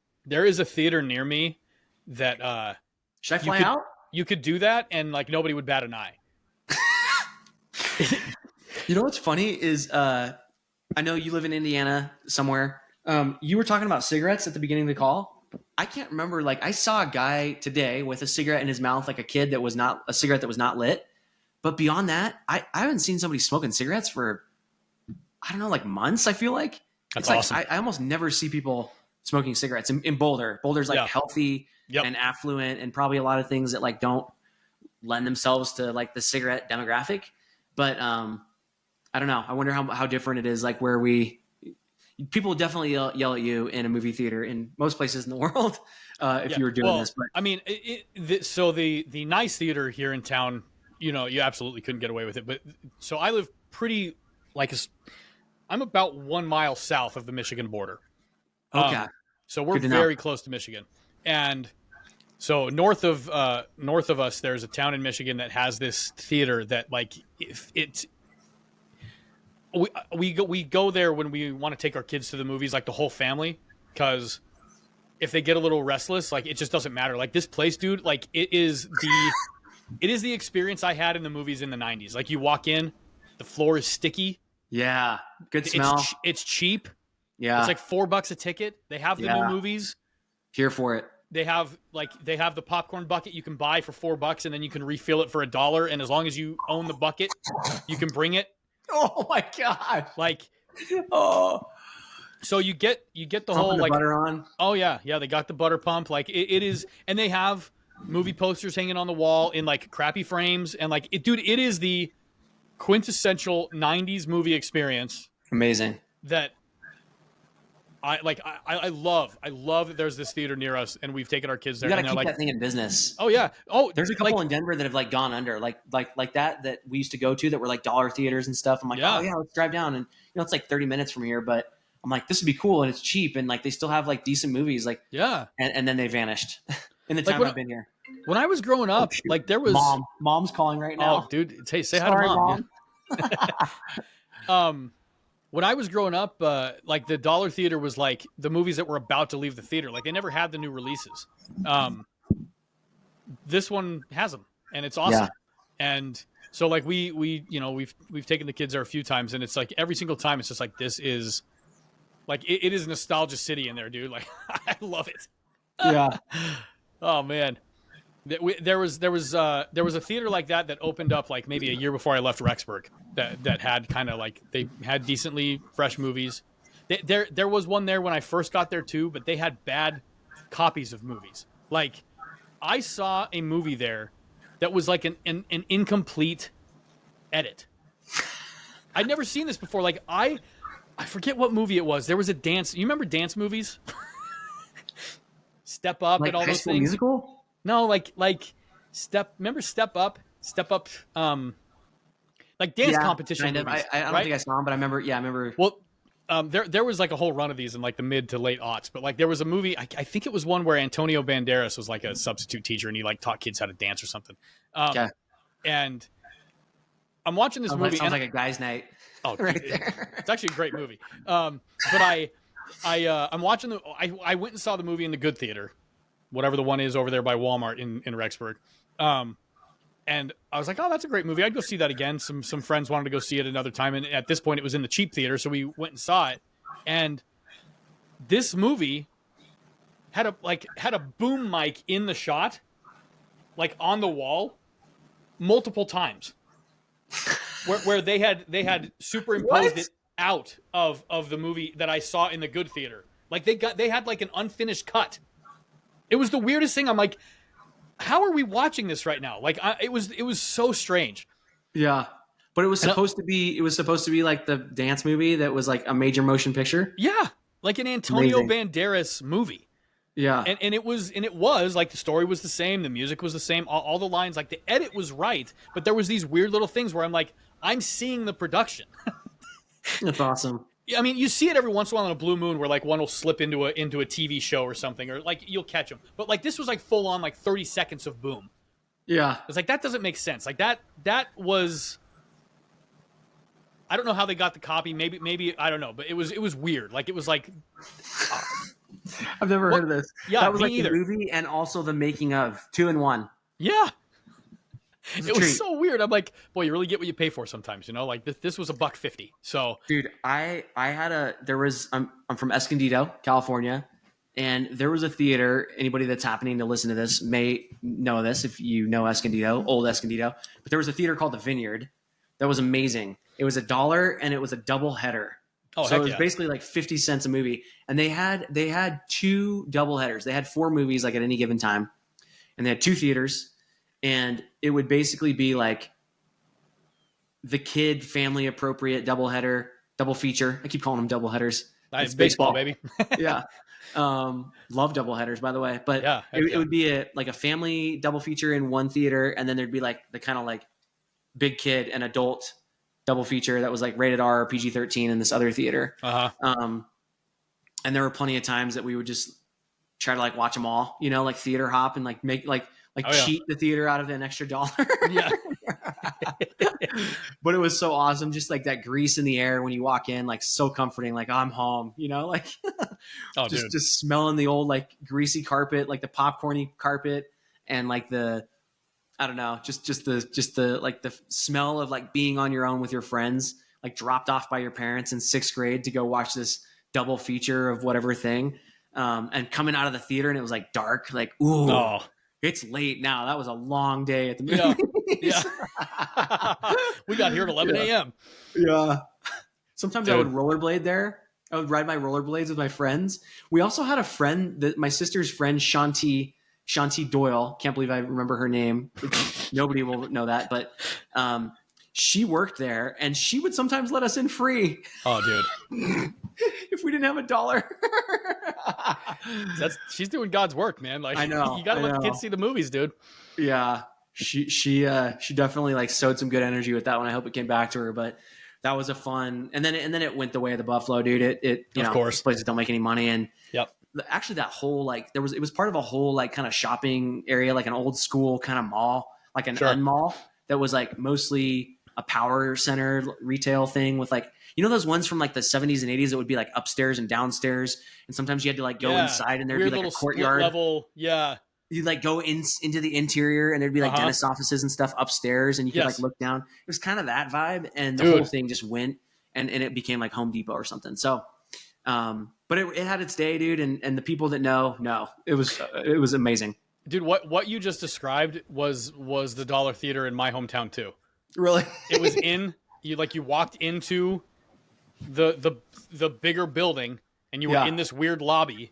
a theater near me that should I fly out? You could do that, and like nobody would bat an eye. You know what's funny is I know you live in Indiana somewhere. You were talking about cigarettes at the beginning of the call. I can't remember. Like I saw a guy today with a cigarette in his mouth, like a kid that was not a cigarette that was not lit. But beyond that, I haven't seen somebody smoking cigarettes for, I don't know, like months. I feel like that's it's awesome. Like I almost never see people smoking cigarettes in Boulder. Boulder's like healthy and affluent, and probably a lot of things that like don't lend themselves to like the cigarette demographic. But I don't know. I wonder how different it is. Like where people definitely yell at you in a movie theater in most places in the world if you were doing this. But I mean, so the nice theater here in town, you absolutely couldn't get away with it. But so I live pretty I'm about 1 mile south of the Michigan border. Okay. So we're very close to Michigan. And so north of us, there's a town in Michigan that has this theater that like we go there when we want to take our kids to the movies, like the whole family, because if they get a little restless, like it just doesn't matter. Like this place, dude, like it is the experience I had in the movies in the 90s. Like you walk in, the floor is sticky. Yeah. Good smell. It's cheap. Yeah. It's like $4 a ticket. They have the new movies. Here for it. They have the popcorn bucket you can buy for $4 and then you can refill it for $1. And as long as you own the bucket, you can bring it. Oh my God. Like, so you get the Pumping whole like butter on. Oh yeah. They got the butter pump. Like it is, and they have movie posters hanging on the wall in like crappy frames. And like it is the quintessential 90s movie experience. Amazing. That I love that there's this theater near us and we've taken our kids there. You gotta keep that thing in business. Oh yeah. Oh, there's a couple in Denver that have like gone under, like that we used to go to that were like dollar theaters and stuff. I'm like, oh yeah, let's drive down, and it's like 30 minutes from here, but I'm like, this would be cool and it's cheap and like they still have like decent movies, like and then they vanished in the time I've been here. When I was growing up, like there was mom's calling right now. Oh, dude, say hi to mom. When I was growing up, like the dollar theater was like the movies that were about to leave the theater. Like they never had the new releases. This one has them, and it's awesome. Yeah. And so like we've taken the kids there a few times, and it's like every single time it's just like this is like it is nostalgia city in there, dude. Like I love it. Yeah. Oh man. There was a theater like that opened up like maybe a year before I left Rexburg that had kind of like they had decently fresh movies. There was one there when I first got there too, but they had bad copies of movies. Like I saw a movie there that was like an incomplete edit. I'd never seen this before. Like I forget what movie it was. There was a dance. You remember dance movies? Step Up like and all High those School things. Musical? No, like remember Step Up, like dance competition. Kind of. Movies, I don't think I saw them, but I remember. Well, there was like a whole run of these in like the mid to late aughts, but like there was a movie. I think it was one where Antonio Banderas was like a substitute teacher and he like taught kids how to dance or something. And I'm watching this movie. Sounds like a guy's night. Oh, right there. It's actually a great movie. But I'm watching I went and saw the movie in the good theater. Whatever the one is over there by Walmart in Rexburg. And I was like, oh, that's a great movie. I'd go see that again. Some friends wanted to go see it another time. And at this point it was in the cheap theater. So we went and saw it. And this movie had a boom mic in the shot, like on the wall multiple times where they had superimposed it out of the movie that I saw in the good theater. Like they had like an unfinished cut. It was the weirdest thing. I'm like, how are we watching this right now? Like, it was so strange. Yeah, but it was supposed to be. It was supposed to be like the dance movie that was like a major motion picture. Yeah, like an Antonio Banderas movie. Yeah, and it was like the story was the same, the music was the same, all the lines, like the edit was right, but there was these weird little things where I'm like, I'm seeing the production. That's awesome. I mean, you see it every once in a while on a blue moon where like one will slip into a TV show or something, or like you'll catch them. But like this was like full on like 30 seconds of boom. Yeah. It's like that doesn't make sense. Like that was I don't know how they got the copy. Maybe I don't know, but it was weird. Like it was like I've never heard of this. Yeah, that was like either. The movie and also the making of 2 in 1. Yeah. It was so weird. I'm like, boy, you really get what you pay for sometimes, you know? Like this was $1.50. So, dude, I'm from Escondido, California, and there was a theater. Anybody that's happening to listen to this may know this if you know Escondido, old Escondido. But there was a theater called the Vineyard that was amazing. It was $1 and it was a double header. Oh, so it was basically like 50 cents a movie. And they had 2 double headers. They had 4 movies like at any given time. And they had 2 theaters. and it would basically be like the kid family appropriate double feature. I keep calling them double headers. It's baseball, baby. Yeah. Love double headers, by the way, but it would be a family double feature in one theater. And then there'd be like the kind of like big kid and adult double feature that was like rated R or PG-13 in this other theater. And there were plenty of times that we would just try to like watch them all, you know, like theater hop and like make cheat the theater out of an extra $1. Yeah. But it was so awesome. Just like that grease in the air when you walk in, like so comforting, like I'm home, you know, like just smelling the old, like greasy carpet, like the popcorny carpet, and like I don't know, just the like the smell of like being on your own with your friends, like dropped off by your parents in 6th grade to go watch this double feature of whatever thing. And coming out of the theater and it was like dark, like, ooh, it's late now. That was a long day at the movies. Yeah. We got here at 11 a.m. Yeah. Sometimes I would rollerblade there. I would ride my rollerblades with my friends. We also had a friend, my sister's friend, Shanti Doyle. Can't believe I remember her name. Nobody will know that, but she worked there and she would sometimes let us in free. Oh, dude. If we didn't have $1. She's doing God's work, man. Like, I know. You gotta let the kids see the movies, dude. Yeah. She definitely like sowed some good energy with that one. I hope it came back to her, but that was a fun, and then it went the way of the buffalo, dude. It of course, places don't make any money. And actually that whole, like, it was part of a whole like kind of shopping area, like an old school kind of mall, like an unmall that was like mostly a power center retail thing with like, you know, those ones from like the 70s and 80s that would be like upstairs and downstairs. And sometimes you had to like go inside and there'd be like a courtyard level. Yeah. You'd like go into the interior and there'd be like dentist offices and stuff upstairs and you could like look down. It was kind of that vibe. And the whole thing just went and it became like Home Depot or something. So, but it had its day, dude. And the people that know, it was amazing. Dude, what you just described was the Dollar Theater in my hometown too. Really? It was you walked into the bigger building and you were in this weird lobby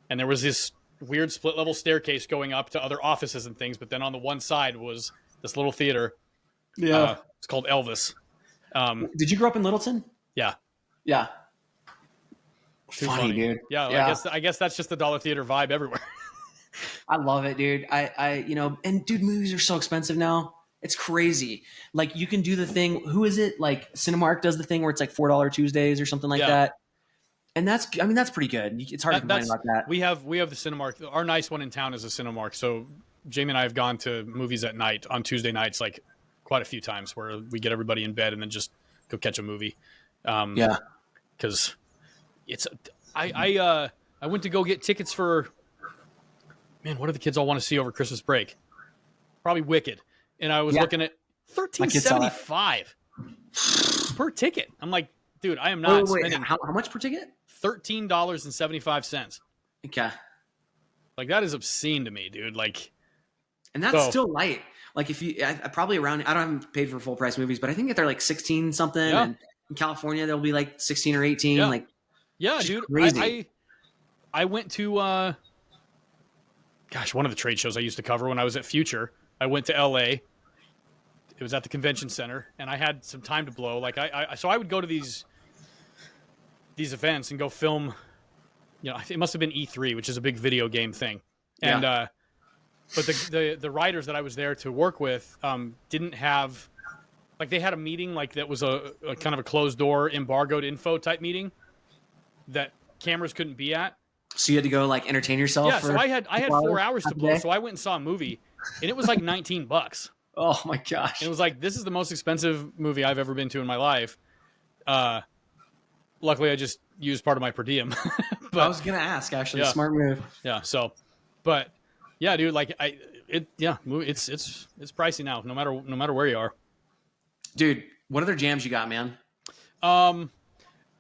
and there was this weird split level staircase going up to other offices and things. But then on the one side was this little theater. Yeah. It's called Elvis. Did you grow up in Littleton? Yeah. Yeah. Funny, dude. Yeah. I guess that's just the Dollar Theater vibe everywhere. I love it, dude. I and dude, movies are so expensive now. It's crazy. Like you can do the thing. Who is it? Like Cinemark does the thing where it's like $4 Tuesdays or something like that. And that's pretty good. It's hard to complain about that. We have the Cinemark. Our nice one in town is a Cinemark. So Jamie and I have gone to movies at night on Tuesday nights, like quite a few times where we get everybody in bed and then just go catch a movie. Cause I went to go get tickets for, man, what do the kids all want to see over Christmas break? Probably Wicked. And I was looking at $13.75 per ticket. I'm like, dude, I am not spending. How much per ticket? $13.75. Okay. Like that is obscene to me, dude. Like, and that's still light. Like if you, probably around, I don't have paid for full price movies, but I think if they're like 16 something, and in California they'll be like 16 or 18. Yeah. Like, dude. Crazy. I went to, one of the trade shows I used to cover when I was at Future. I went to LA. It was at the convention center, and I had some time to blow. Like so I would go to these events and go film. You know, it must have been E3, which is a big video game thing. And but the writers that I was there to work with didn't have, like, they had a meeting like that was a kind of a closed door embargoed info type meeting that cameras couldn't be at. So you had to go like entertain yourself. Yeah, so I had 4 hours to blow, so I went and saw a movie, and it was like $19. Oh my gosh. And it was like, this is the most expensive movie I've ever been to in my life. Luckily I just used part of my per diem. But I was going to ask, actually, smart move. Yeah. So, but yeah, dude, like it's pricey now, no matter where you are. Dude, what other jams you got, man?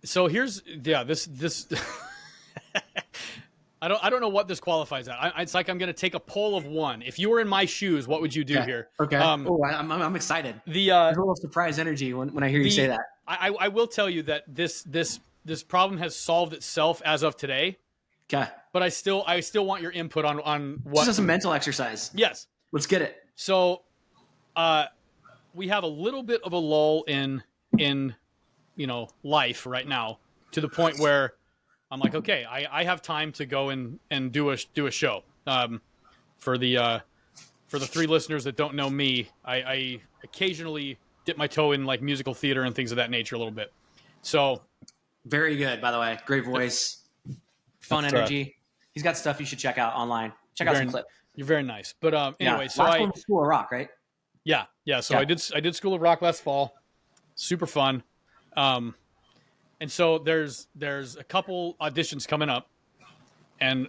So here's, this, I don't know what this qualifies at. It's like I'm going to take a poll of one. If you were in my shoes, what would you do here? Okay. I'm excited. There's a little surprise energy when I hear you say that. I will tell you that this problem has solved itself as of today. Okay. But I still want your input on what. Just a mental exercise. Yes. Let's get it. So we have a little bit of a lull in life right now, to the point where I'm like, okay, I have time to go and do a show. For the 3 listeners that don't know me, I occasionally dip my toe in like musical theater and things of that nature a little bit. So very good, by the way. Great voice, fun energy. He's got stuff you should check out online. Check out some clips. You're very nice. But anyway, so last one was School of Rock, right? Yeah. So I did School of Rock last fall. Super fun. And so there's a couple auditions coming up, and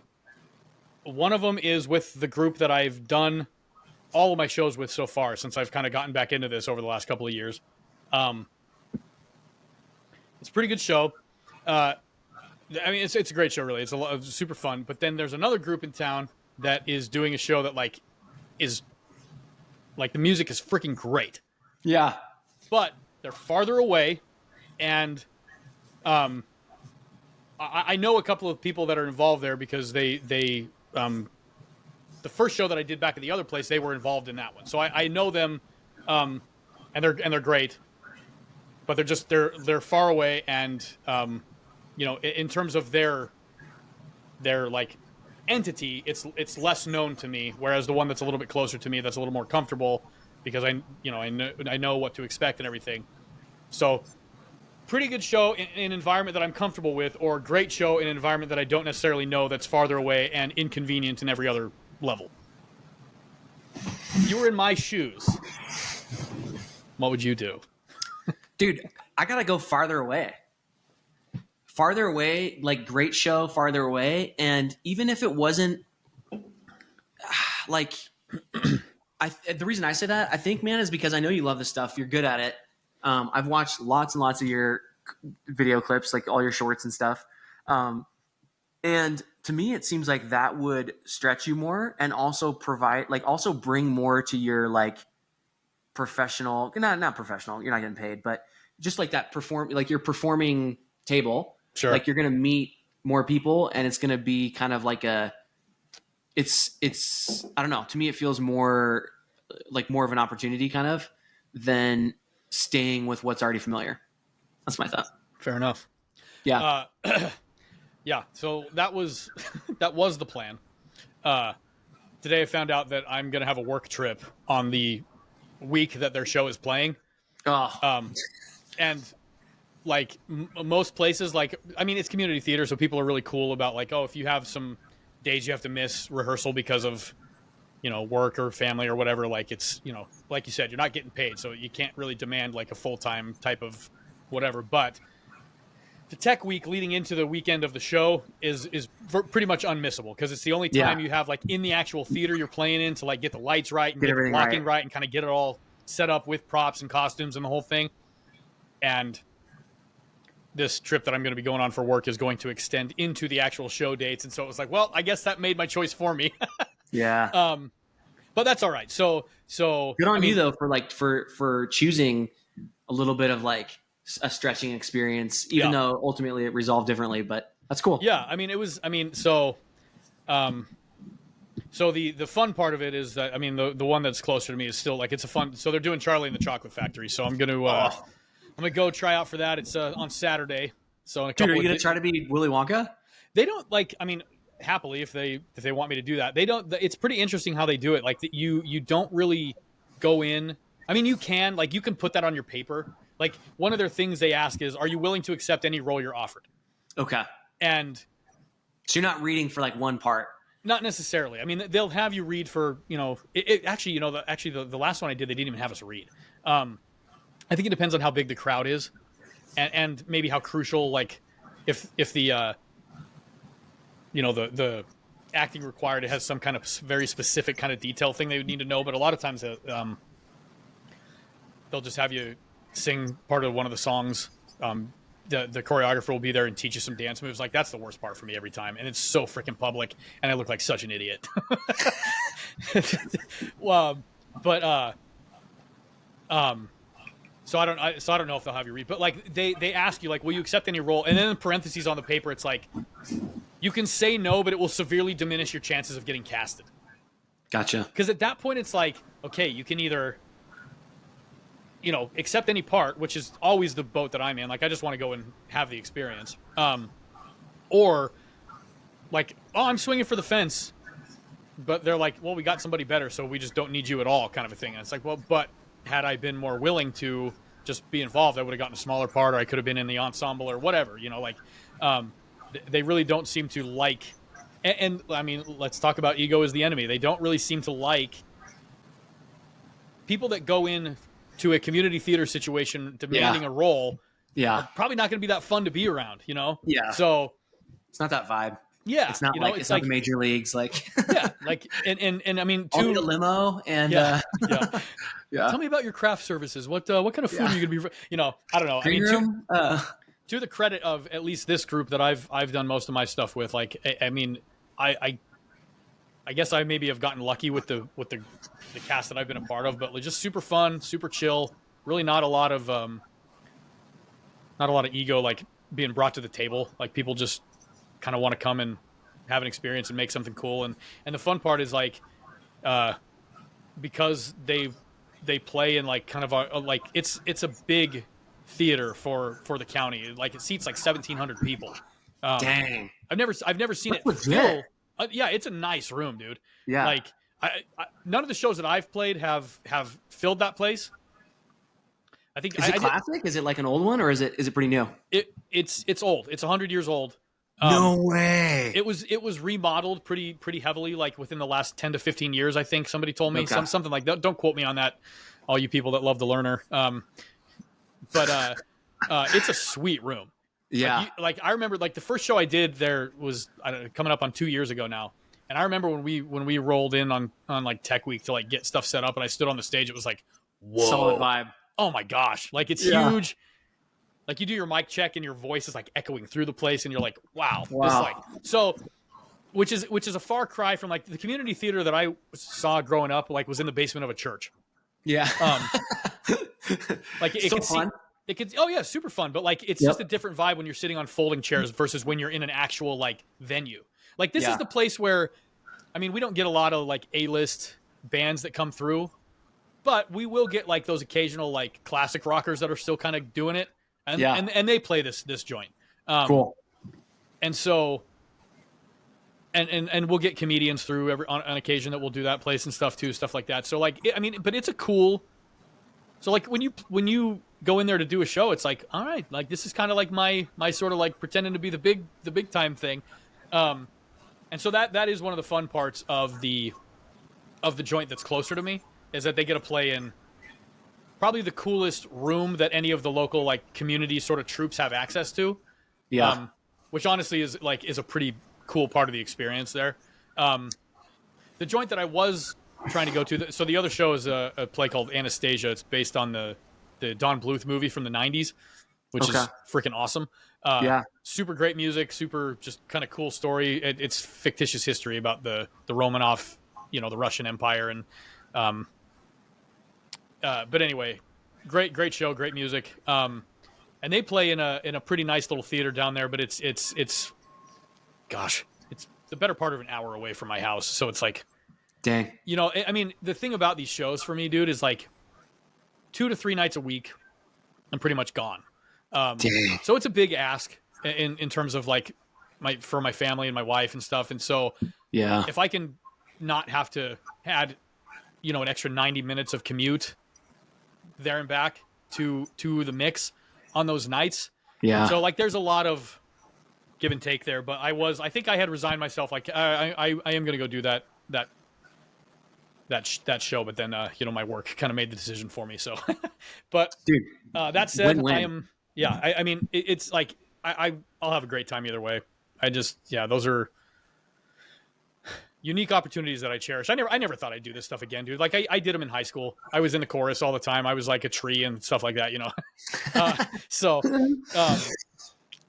one of them is with the group that I've done all of my shows with so far, since I've kind of gotten back into this over the last couple of years. It's a pretty good show. I mean, it's a great show, really. It's super fun. But then there's another group in town that is doing a show that is the music is freaking great. Yeah. But they're farther away, and I know a couple of people that are involved there because they the first show that I did back at the other place, they were involved in that one. So I know them, and they're great, but they're far away, and in terms of their like entity, it's less known to me. Whereas the one that's a little bit closer to me, that's a little more comfortable, because I know what to expect and everything. So pretty good show in an environment that I'm comfortable with, or great show in an environment that I don't necessarily know, that's farther away and inconvenient in every other level. If you were in my shoes, what would you do? Dude, I gotta go farther away. Farther away, like great show, farther away. And even if it wasn't like, the reason I say that, I think, man, is because I know you love this stuff. You're good at it. I've watched lots and lots of your video clips, like all your shorts and stuff. And to me, it seems like that would stretch you more, and also also bring more to your like professional, not professional, you're not getting paid, but just like that your performing table. Sure. Like you're going to meet more people, and it's going to be kind of like it's, I don't know. To me, it feels more of an opportunity kind of than staying with what's already familiar. That's my thought. Fair enough. Yeah. Yeah. So that was the plan. Today I found out that I'm going to have a work trip on the week that their show is playing. Oh. And like most places, it's community theater, so people are really cool about if you have some days you have to miss rehearsal because of work or family or whatever, it's like you said, you're not getting paid, so you can't really demand like a full-time type of whatever. But the tech week leading into the weekend of the show is pretty much unmissable, because it's the only time you have in the actual theater you're playing in to get the lights right and get the blocking right and kind of get it all set up with props and costumes and the whole thing. And this trip that I'm going to be going on for work is going to extend into the actual show dates. And so it was like, well, I guess that made my choice for me. Yeah. But that's all right. So good on you though, for choosing a little bit of a stretching experience, even though ultimately it resolved differently, but that's cool. Yeah. So the fun part of it is that, the one that's closer to me is still it's a fun, so they're doing Charlie and the Chocolate Factory. So I'm going to, I'm going to go try out for that. It's on Saturday. So dude, are you going to try to be Willy Wonka? They don't happily, if they want me to do that. They don't. It's pretty interesting how they do it. You don't really go in. You can you can put that on your paper. One of their things they ask is, are you willing to accept any role you're offered? Okay. And so you're not reading for one part. Not necessarily. They'll have you read for the last one I did, they didn't even have us read. I think it depends on how big the crowd is, and maybe how crucial, if the the acting required, it has some kind of very specific kind of detail thing they would need to know. But a lot of times they'll just have you sing part of one of the songs. The choreographer will be there and teach you some dance moves. That's the worst part for me every time, and it's so freaking public, and I look like such an idiot. So I don't know if they'll have you read, but they ask you will you accept any role, and then in parentheses on the paper it's you can say no, but it will severely diminish your chances of getting casted. Gotcha. Because at that point, it's like, okay, you can either, accept any part, which is always the boat that I'm in. Like, I just want to go and have the experience. Or like, oh, I'm swinging for the fence, but they're like, well, we got somebody better, so we just don't need you at all, kind of a thing. And it's like, well, but had I been more willing to just be involved, I would have gotten a smaller part, or I could have been in the ensemble or whatever, they really don't seem to like, and I mean, let's talk about ego as the enemy. They don't really seem to like people that go in to a community theater situation demanding a role. Are probably not going to be that fun to be around, Yeah. So it's not that vibe. Yeah. It's not it's not the major leagues. Like, yeah. Like, and I mean, I'll need a limo and, yeah. Tell me about your craft services. What kind of food are you going to be, I don't know. Green room? To the credit of at least this group that I've done most of my stuff with, like, I mean, I guess I maybe have gotten lucky with the cast that I've been a part of, but just super fun, super chill, really not a lot of ego, like being brought to the table. Like, people just kind of want to come and have an experience and make something cool. And the fun part is, like, because they play in, like, kind of like, it's a big theater for the county. Like, it seats like 1,700 people. Dang. I've never seen it fill. Yeah, it's a nice room, dude. Yeah. Like, I none of the shows that I've played have filled that place. I think is it classic? Is it like an old one, or is it pretty new? It's old. It's 100 years old. No way. It was remodeled pretty heavily, like within the last 10 to 15 years. I think somebody told me something like that. Don't quote me on that, all you people that love the learner. But it's a sweet room. Yeah. Like I remember, like, the first show I did there was coming up on 2 years ago now. And I remember when we rolled in on like Tech Week to, like, get stuff set up, and I stood on the stage, it was like, whoa. Solid vibe. Oh my gosh. Like, it's huge. Like, you do your mic check and your voice is, like, echoing through the place, and you're like, wow. This is like, so, which is a far cry from, like, the community theater that I saw growing up, like, was in the basement of a church. Yeah. Like, it so could fun. It could, oh yeah, super fun. But, like, it's just a different vibe when you're sitting on folding chairs versus when you're in an actual, like, venue. Like, this is the place where, I mean, we don't get a lot of, like, A-list bands that come through, but we will get, like, those occasional, like, classic rockers that are still kind of doing it. And they play this joint. Cool. And so, and we'll get comedians through on occasion that will do that place and stuff too, stuff like that. So, like, I mean, but it's a cool. So, like, when you go in there to do a show, it's like, all right, like, this is kind of like my sort of, like, pretending to be the big time thing. And so that is one of the fun parts of the joint that's closer to me, is that they get to play in probably the coolest room that any of the local, like, community sort of troops have access to. Yeah. Which honestly is a pretty cool part of the experience there. The joint that I was trying to go to, so the other show is a play called Anastasia. It's based on the Don Bluth movie from the 90s, which is freaking awesome. Super great music, super just kind of cool story. It's fictitious history about the Romanov, the Russian Empire. And but anyway, great show, great music. And they play in a pretty nice little theater down there, but it's gosh, it's the better part of an hour away from my house. So it's like, dang. I mean, the thing about these shows for me, dude, is like 2 to 3 nights a week, I'm pretty much gone. Dang. So it's a big ask in terms of, like, for my family and my wife and stuff. And so if I can not have to add, an extra 90 minutes of commute there and back to the mix on those nights. Yeah. So, like, there's a lot of give and take there, but I think I had resigned myself. Like, I am going to go do that show, but then, my work kind of made the decision for me. So, but dude, that said, win-win. I mean, it's like, I'll have a great time either way. Those are unique opportunities that I cherish. I never thought I'd do this stuff again, dude. Like, I did them in high school. I was in the chorus all the time. I was like a tree and stuff like that, so,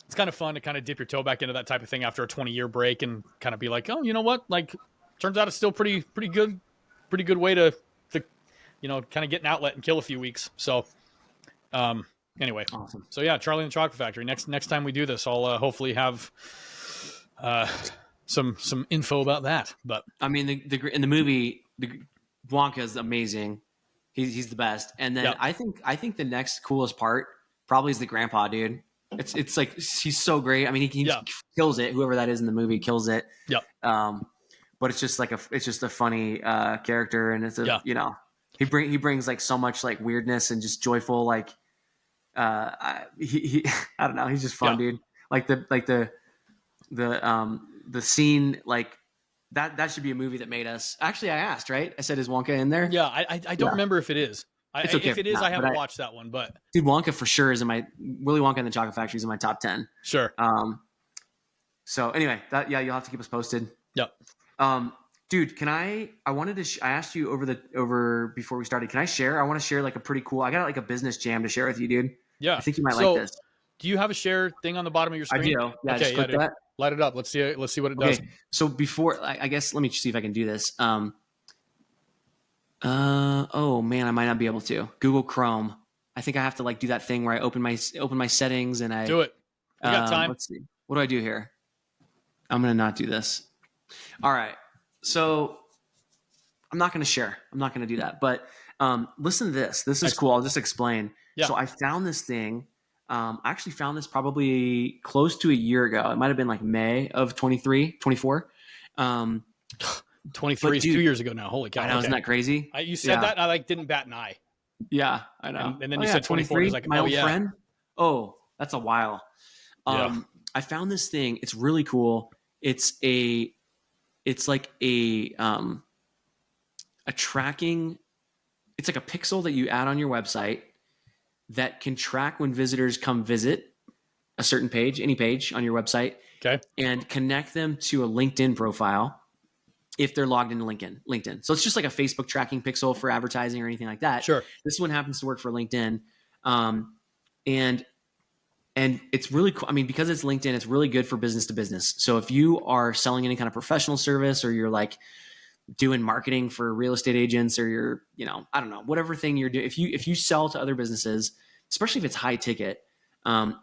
it's kind of fun to kind of dip your toe back into that type of thing after a 20-year break and kind of be like, oh, you know what? Like, turns out it's still pretty good way to kind of get an outlet and kill a few weeks. So, anyway, awesome. So yeah, Charlie and the Chocolate Factory. Next time we do this, I'll hopefully have some info about that. But I mean, in the movie, Wonka is amazing. He's the best. And then Yep. I think the next coolest part probably is the grandpa dude. It's like he's so great. I mean, he kills it. Whoever that is in the movie kills it. Yep. But it's just a funny character, and it's he brings like so much like weirdness and just joyful like I don't know, he's just fun, dude. Like the scene like that should be a movie that made us. Actually, I asked, right? I said, is Wonka in there? Yeah, I don't remember if it is. It's okay if it is, not, I haven't watched that one, but dude, Wonka for sure is in my Willy Wonka and the Chocolate Factory is in my top 10. Sure. So anyway, you'll have to keep us posted. Yep. Dude, can I wanted to I asked you over before we started. Can I share? I want to share like a pretty cool. I got like a business jam to share with you, dude. Yeah. I think you might like this. Do you have a share thing on the bottom of your screen? I do. Yeah, just click that. Light it up. Let's see what it does. So before, I guess, let me see if I can do this. Oh man, I might not be able to. Google Chrome. I think I have to like do that thing where I open my settings and I do it. We got time. Let's see. What do I do here? I'm gonna not do this. All right. So I'm not gonna share. I'm not gonna do that. But listen to this. This is cool. I'll just explain. Yeah. So I found this thing. I actually found this probably close to a year ago. It might have been like May of 24. 23 is 2 years ago now. Holy cow. I know, isn't that crazy? You said that and I like didn't bat an eye. Yeah, I know. And then you said 24. I was like, my old friend. Oh, that's a while. I found this thing. It's really cool. It's like a tracking. It's like a pixel that you add on your website that can track when visitors come visit a certain page, any page on your website, and connect them to a LinkedIn profile if they're logged into LinkedIn. So it's just like a Facebook tracking pixel for advertising or anything like that. Sure. This one happens to work for LinkedIn. And it's really cool. I mean, because it's LinkedIn, it's really good for business to business. So if you are selling any kind of professional service, or you're like doing marketing for real estate agents, or you're, I don't know, whatever thing you're doing, if you sell to other businesses, especially if it's high ticket,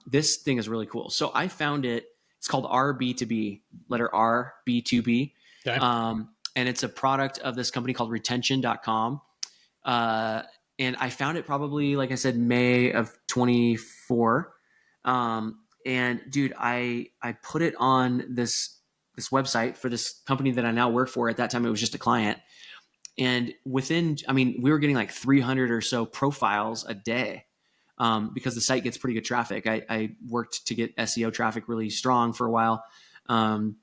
this thing is really cool. So I found it. It's called RB2B, letter R, B2B. Okay. And it's a product of this company called retention.com. And I found it probably, like I said, May of 24. And dude, I put it on this website for this company that I now work for. At that time, it was just a client. And we were getting like 300 or so profiles a day. Because the site gets pretty good traffic. I worked to get SEO traffic really strong for a while. And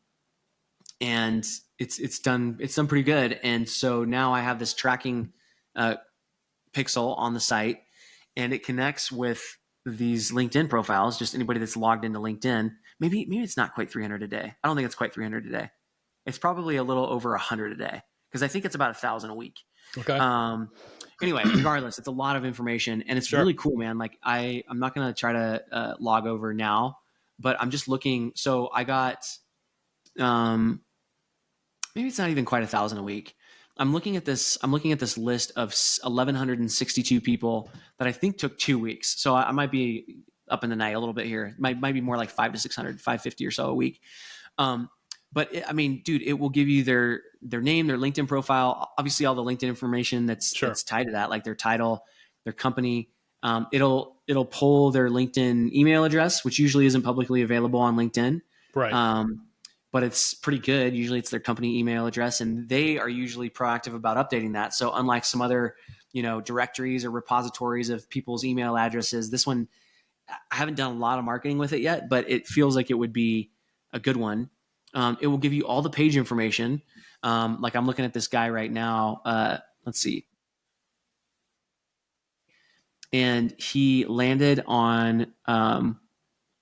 it's done pretty good. And so now I have this tracking, pixel on the site, and it connects with these LinkedIn profiles, just anybody that's logged into LinkedIn. Maybe it's not quite 300 a day. I don't think it's quite 300 a day. It's probably a little over 100 a day, because I think it's about 1,000 a week. Okay. Anyway, regardless, it's a lot of information, and it's really cool, man. Like I'm not going to try to log over now, but I'm just looking. So I got, maybe it's not even quite 1,000 a week. I'm looking at this list of 1,162 people that I think took 2 weeks. So I might be up in the night a little bit here. Might be more like 500 to 600, 550 or so a week. But dude, it will give you their name, their LinkedIn profile, obviously all the LinkedIn information that's tied to that, like their title, their company. It'll pull their LinkedIn email address, which usually isn't publicly available on LinkedIn. Right. But it's pretty good. Usually it's their company email address, and they are usually proactive about updating that. So unlike some other, directories or repositories of people's email addresses, this one, I haven't done a lot of marketing with it yet, but it feels like it would be a good one. It will give you all the page information. Like I'm looking at this guy right now. Let's see. And he landed on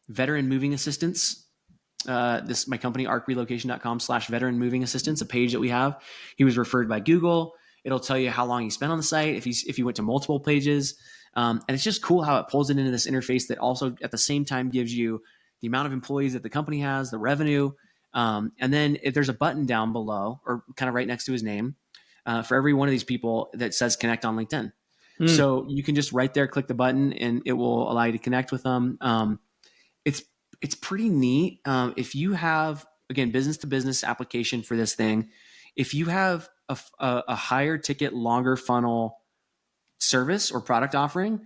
veteran moving assistance. My company, arcrelocation.com/veteran moving assistance, a page that we have. He was referred by Google. It'll tell you how long he spent on the site, if he went to multiple pages. And it's just cool how it pulls it into this interface that also at the same time gives you the amount of employees that the company has, the revenue. And then if there's a button down below, or kind of right next to his name, for every one of these people that says connect on LinkedIn. So you can just right there click the button, and it will allow you to connect with them. It's pretty neat. If you have, again, business to business application for this thing, if you have a higher ticket, longer funnel service or product offering,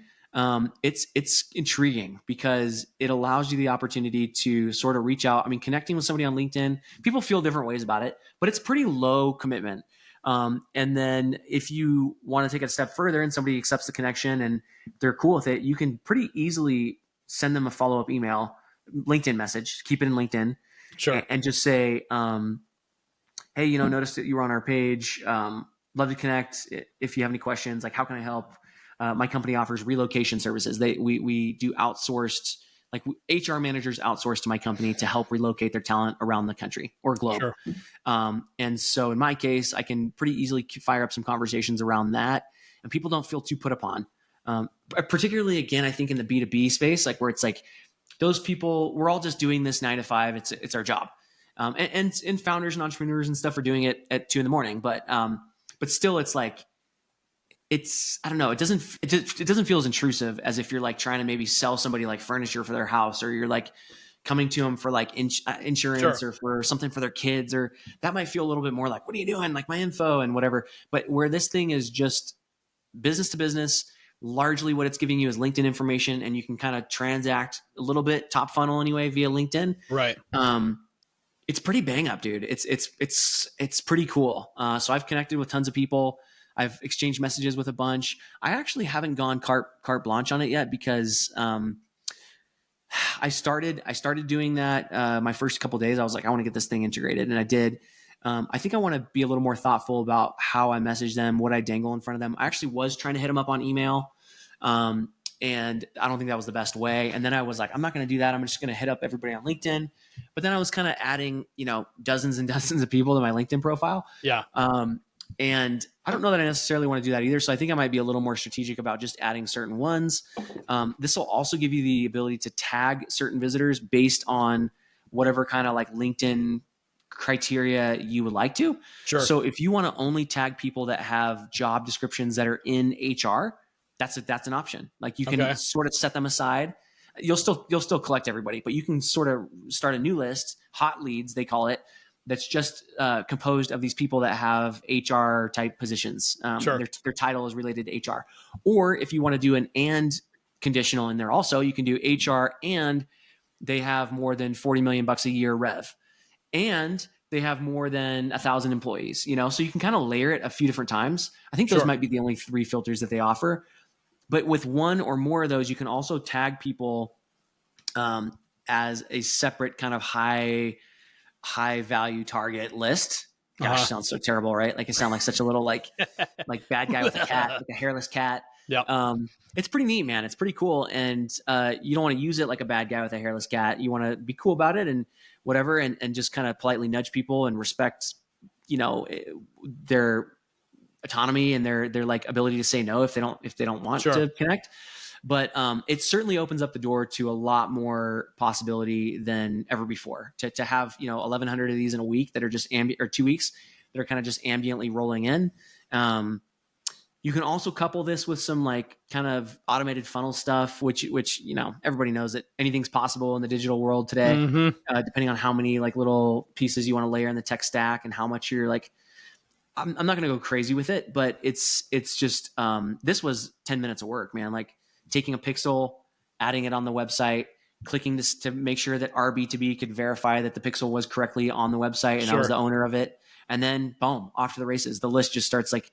it's intriguing because it allows you the opportunity to sort of reach out. I mean, connecting with somebody on LinkedIn, people feel different ways about it, but it's pretty low commitment. And then if you want to take it a step further and somebody accepts the connection and they're cool with it, you can pretty easily send them a follow-up email, LinkedIn message, keep it in LinkedIn, Sure. and just say, hey, you know, noticed that you were on our page. Love to connect. If you have any questions, like how can I help? My company offers relocation services. We do outsourced, like HR managers outsource to my company to help relocate their talent around the country or globe. Sure. And so in my case, I can pretty easily fire up some conversations around that, and people don't feel too put upon. Particularly, again, I think in the B2B space, like where it's like those people, we're all just doing this 9 to 5. It's our job. And founders and entrepreneurs and stuff are doing it at 2 a.m. But still, it's like, I don't know. It doesn't feel as intrusive as if you're like trying to maybe sell somebody like furniture for their house, or you're like coming to them for like insurance Sure. or for something for their kids, or that might feel a little bit more like, what are you doing? Like my info and whatever. But where this thing is just business to business, largely what it's giving you is LinkedIn information, and you can kind of transact a little bit top funnel anyway via LinkedIn. Right. It's pretty bang up, dude. It's pretty cool. So I've connected with tons of people. I've exchanged messages with a bunch. I actually haven't gone carte blanche on it yet because I started doing that my first couple of days. I was like, I want to get this thing integrated, and I did. I think I want to be a little more thoughtful about how I message them, what I dangle in front of them. I actually was trying to hit them up on email, and I don't think that was the best way. And then I was like, I'm not going to do that. I'm just going to hit up everybody on LinkedIn. But then I was kind of adding, dozens and dozens of people to my LinkedIn profile. Yeah. And I don't know that I necessarily want to do that either. So I think I might be a little more strategic about just adding certain ones. This will also give you the ability to tag certain visitors based on whatever kind of like LinkedIn criteria you would like to. Sure. So if you want to only tag people that have job descriptions that are in HR, that's an option. Like you can sort of set them aside. You'll still collect everybody, but you can sort of start a new list, hot leads, they call it, that's just composed of these people that have HR type positions. Sure. Their title is related to HR. Or if you want to do an and conditional in there also, you can do HR and they have more than 40 million bucks a year rev. And they have more than 1,000 employees, so you can kind of layer it a few different times. I think those might be the only 3 filters that they offer. But with one or more of those, you can also tag people as a separate kind of high value target list. Gosh, sounds so terrible, right? Like it sounds like such a little like bad guy with a cat, like a hairless cat. Yeah. It's pretty neat, man. It's pretty cool. And you don't want to use it like a bad guy with a hairless cat. You want to be cool about it and whatever, and just kind of politely nudge people and respect, their autonomy and their like ability to say no if they don't want to connect. But it certainly opens up the door to a lot more possibility than ever before to have 1,100 of these in a week that are just or 2 weeks that are kind of just ambiently rolling in. You can also couple this with some like kind of automated funnel stuff, which everybody knows that anything's possible in the digital world today, depending on how many like little pieces you want to layer in the tech stack and how much you're like. I'm not going to go crazy with it, but it's just this was 10 minutes of work, man. Like taking a pixel, adding it on the website, clicking this to make sure that our B2B could verify that the pixel was correctly on the website and I was the owner of it. And then boom, off to the races. The list just starts like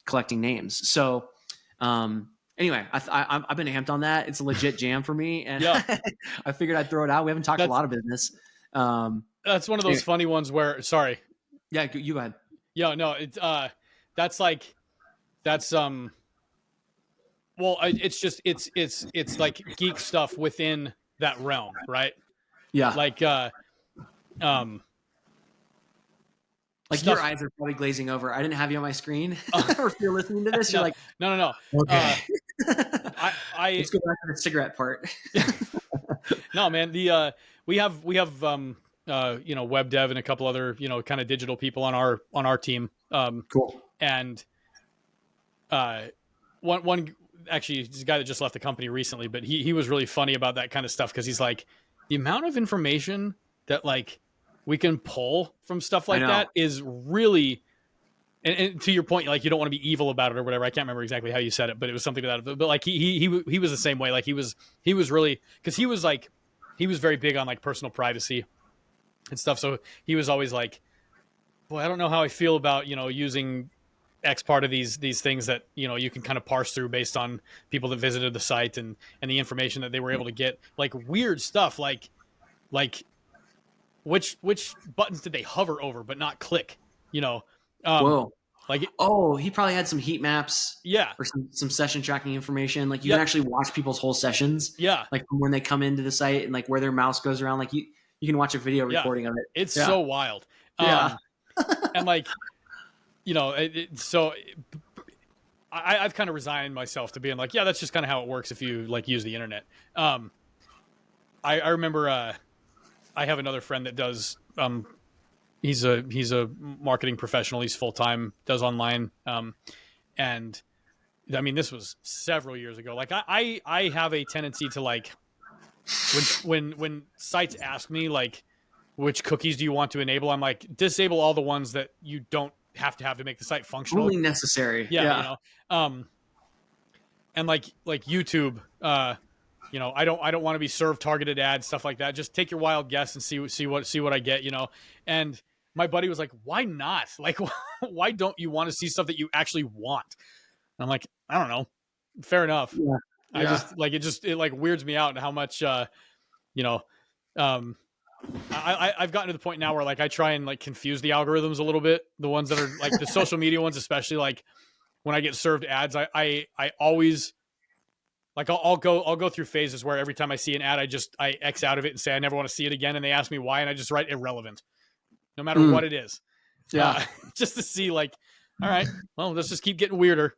collecting names. So anyway, I've been amped on that. It's a legit jam for me. And I figured I'd throw it out. We haven't talked a lot of business. That's one of those funny ones where, sorry. Yeah, you go ahead. Yeah, no, it's well, it's like geek stuff within that realm, right? Yeah. Like stuff. Your eyes are probably glazing over. I didn't have you on my screen. Or if you're listening to this, you're like, no. Okay. Let's go back to the cigarette part. No, man. We have web dev and a couple other, kind of digital people on our team. Cool. And one actually, he's a guy that just left the company recently, but he was really funny about that kind of stuff because he's like, the amount of information that like we can pull from stuff like that is really and to your point, like you don't want to be evil about it or whatever. I can't remember exactly how you said it, but it was something to that. But like he was the same way. Like he was really, because he was very big on like personal privacy and stuff. So he was always like, boy, I don't know how I feel about, using X part of these things that, you can kind of parse through based on people that visited the site and the information that they were able to get, like weird stuff, like which buttons did they hover over but not click, Whoa. like he probably had some heat maps, yeah, or some session tracking information. Like you Yep. can actually watch people's whole sessions. Yeah. Like from when they come into the site and like where their mouse goes around. Like you can watch a video recording of it. It's so wild. Yeah. And like, so I've kind of resigned myself to being like, yeah, that's just kind of how it works if you like use the internet. I remember I have another friend that does he's a marketing professional. He's full-time, does online. And I mean, this was several years ago. Like I have a tendency to like, when sites ask me like, which cookies do you want to enable? I'm like, disable all the ones that you don't have to make the site functional. Really necessary. Yeah. And like YouTube, I don't want to be served targeted ads, stuff like that. Just take your wild guess and see what I get, And my buddy was like, why not? Like, why don't you want to see stuff that you actually want? And I'm like, I don't know. Fair enough. Yeah. I just like, it like weirds me out and how much, I've gotten to the point now where like I try and like confuse the algorithms a little bit. The ones that are like the social media ones, especially like when I get served ads, I always like I'll go through phases where every time I see an ad, I X out of it and say I never want to see it again, and they ask me why, and I just write irrelevant, no matter what it is. Yeah, just to see like, all right, well, let's just keep getting weirder.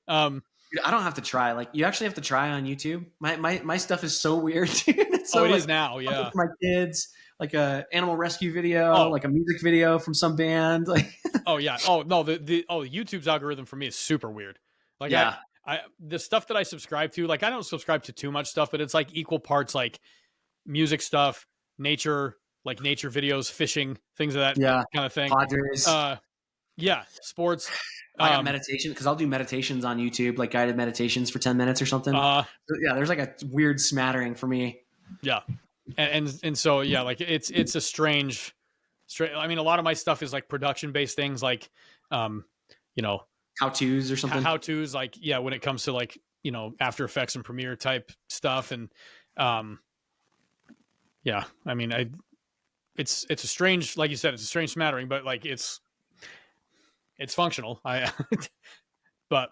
I don't have to try. Like you actually have to try on YouTube. My stuff is so weird. It's so, it is now. Yeah, for my kids, like a animal rescue video, like a music video from some band. Like oh yeah. Oh no, YouTube's algorithm for me is super weird. Like I the stuff that I subscribe to, like I don't subscribe to too much stuff, but it's like equal parts like music stuff, nature videos, fishing, things of that kind of thing. Padres. Sports. I got meditation because I'll do meditations on YouTube, like guided meditations for 10 minutes or something. There's like a weird smattering for me. Yeah. And so, yeah, like it's a strange, I mean, a lot of my stuff is like production based things like, how-tos or something. How-tos, like, yeah, when it comes to like, After Effects and Premiere type stuff. And, yeah, I mean, it's a strange, like you said, it's a strange smattering, but like, it's functional. But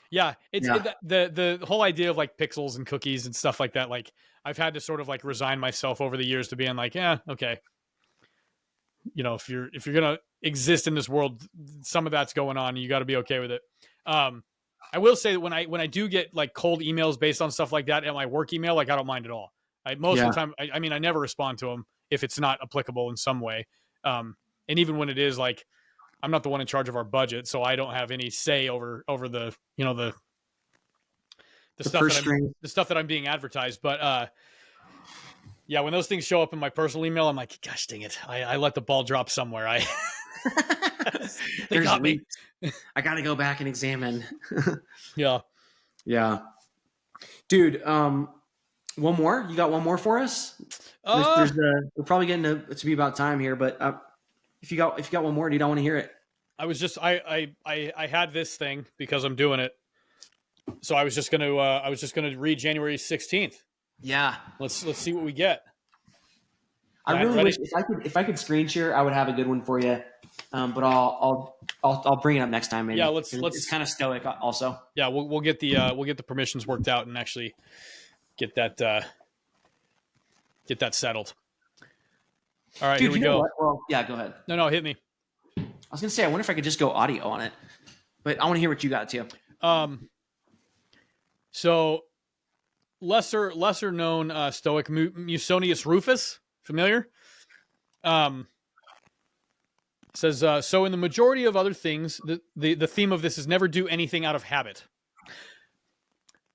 yeah, the whole idea of like pixels and cookies and stuff like that. Like I've had to sort of like resign myself over the years to being like, yeah, okay. If you're going to exist in this world, some of that's going on. You got to be okay with it. I will say that when I do get like cold emails based on stuff like that at my work email, like I don't mind at all. Most of the time, I mean, I never respond to them if it's not applicable in some way. And even when it is, like, I'm not the one in charge of our budget, so I don't have any say over the the stuff that I'm being advertised. But yeah, when those things show up in my personal email, I'm like, gosh dang it, I let the ball drop somewhere. They got me. I got to go back and examine. Yeah. Dude, one more? You got one more for us? We're probably getting to be about time here, but if you got one more, dude, I want to hear it. I was just I had this thing because I'm doing it, so I was just gonna read January 16th. Yeah, let's see what we get. I really wish if I could screen share, I would have a good one for you. But I'll bring it up next time. Maybe. Yeah, let's. It's kind of stoic, also. Yeah, we'll get the permissions worked out and actually get that settled. All right, dude, here we go. Well, yeah, go ahead. No, hit me. I was gonna say, I wonder if I could just go audio on it, but I want to hear what you got too. So lesser known Stoic Musonius Rufus, familiar? Says so in the majority of other things, the theme of this is never do anything out of habit.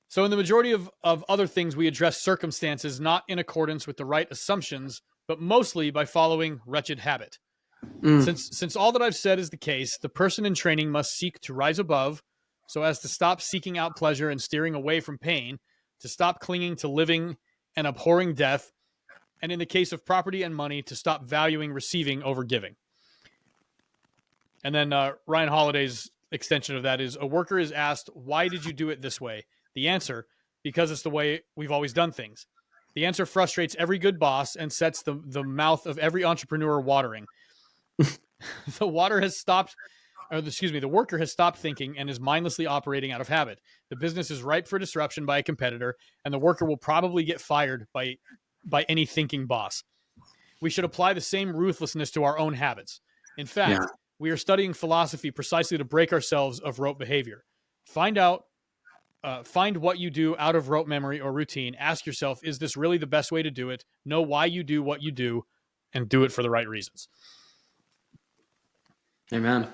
So in the majority of other things, we address circumstances not in accordance with the right assumptions, but mostly by following wretched habit. Since all that I've said is the case, the person in training must seek to rise above so as to stop seeking out pleasure and steering away from pain, to stop clinging to living and abhorring death, and in the case of property and money, to stop valuing receiving over giving. And then Ryan Holiday's extension of that is, a worker is asked, why did you do it this way? The answer, because it's the way we've always done things. The answer frustrates every good boss and sets the mouth of every entrepreneur watering. The worker has stopped thinking and is mindlessly operating out of habit. The business is ripe for disruption by a competitor, and the worker will probably get fired by any thinking boss. We should apply the same ruthlessness to our own habits. In fact, we are studying philosophy precisely to break ourselves of rote behavior. Find what you do out of rote memory or routine. Ask yourself, is this really the best way to do it? Know why you do what you do, and do it for the right reasons. Amen.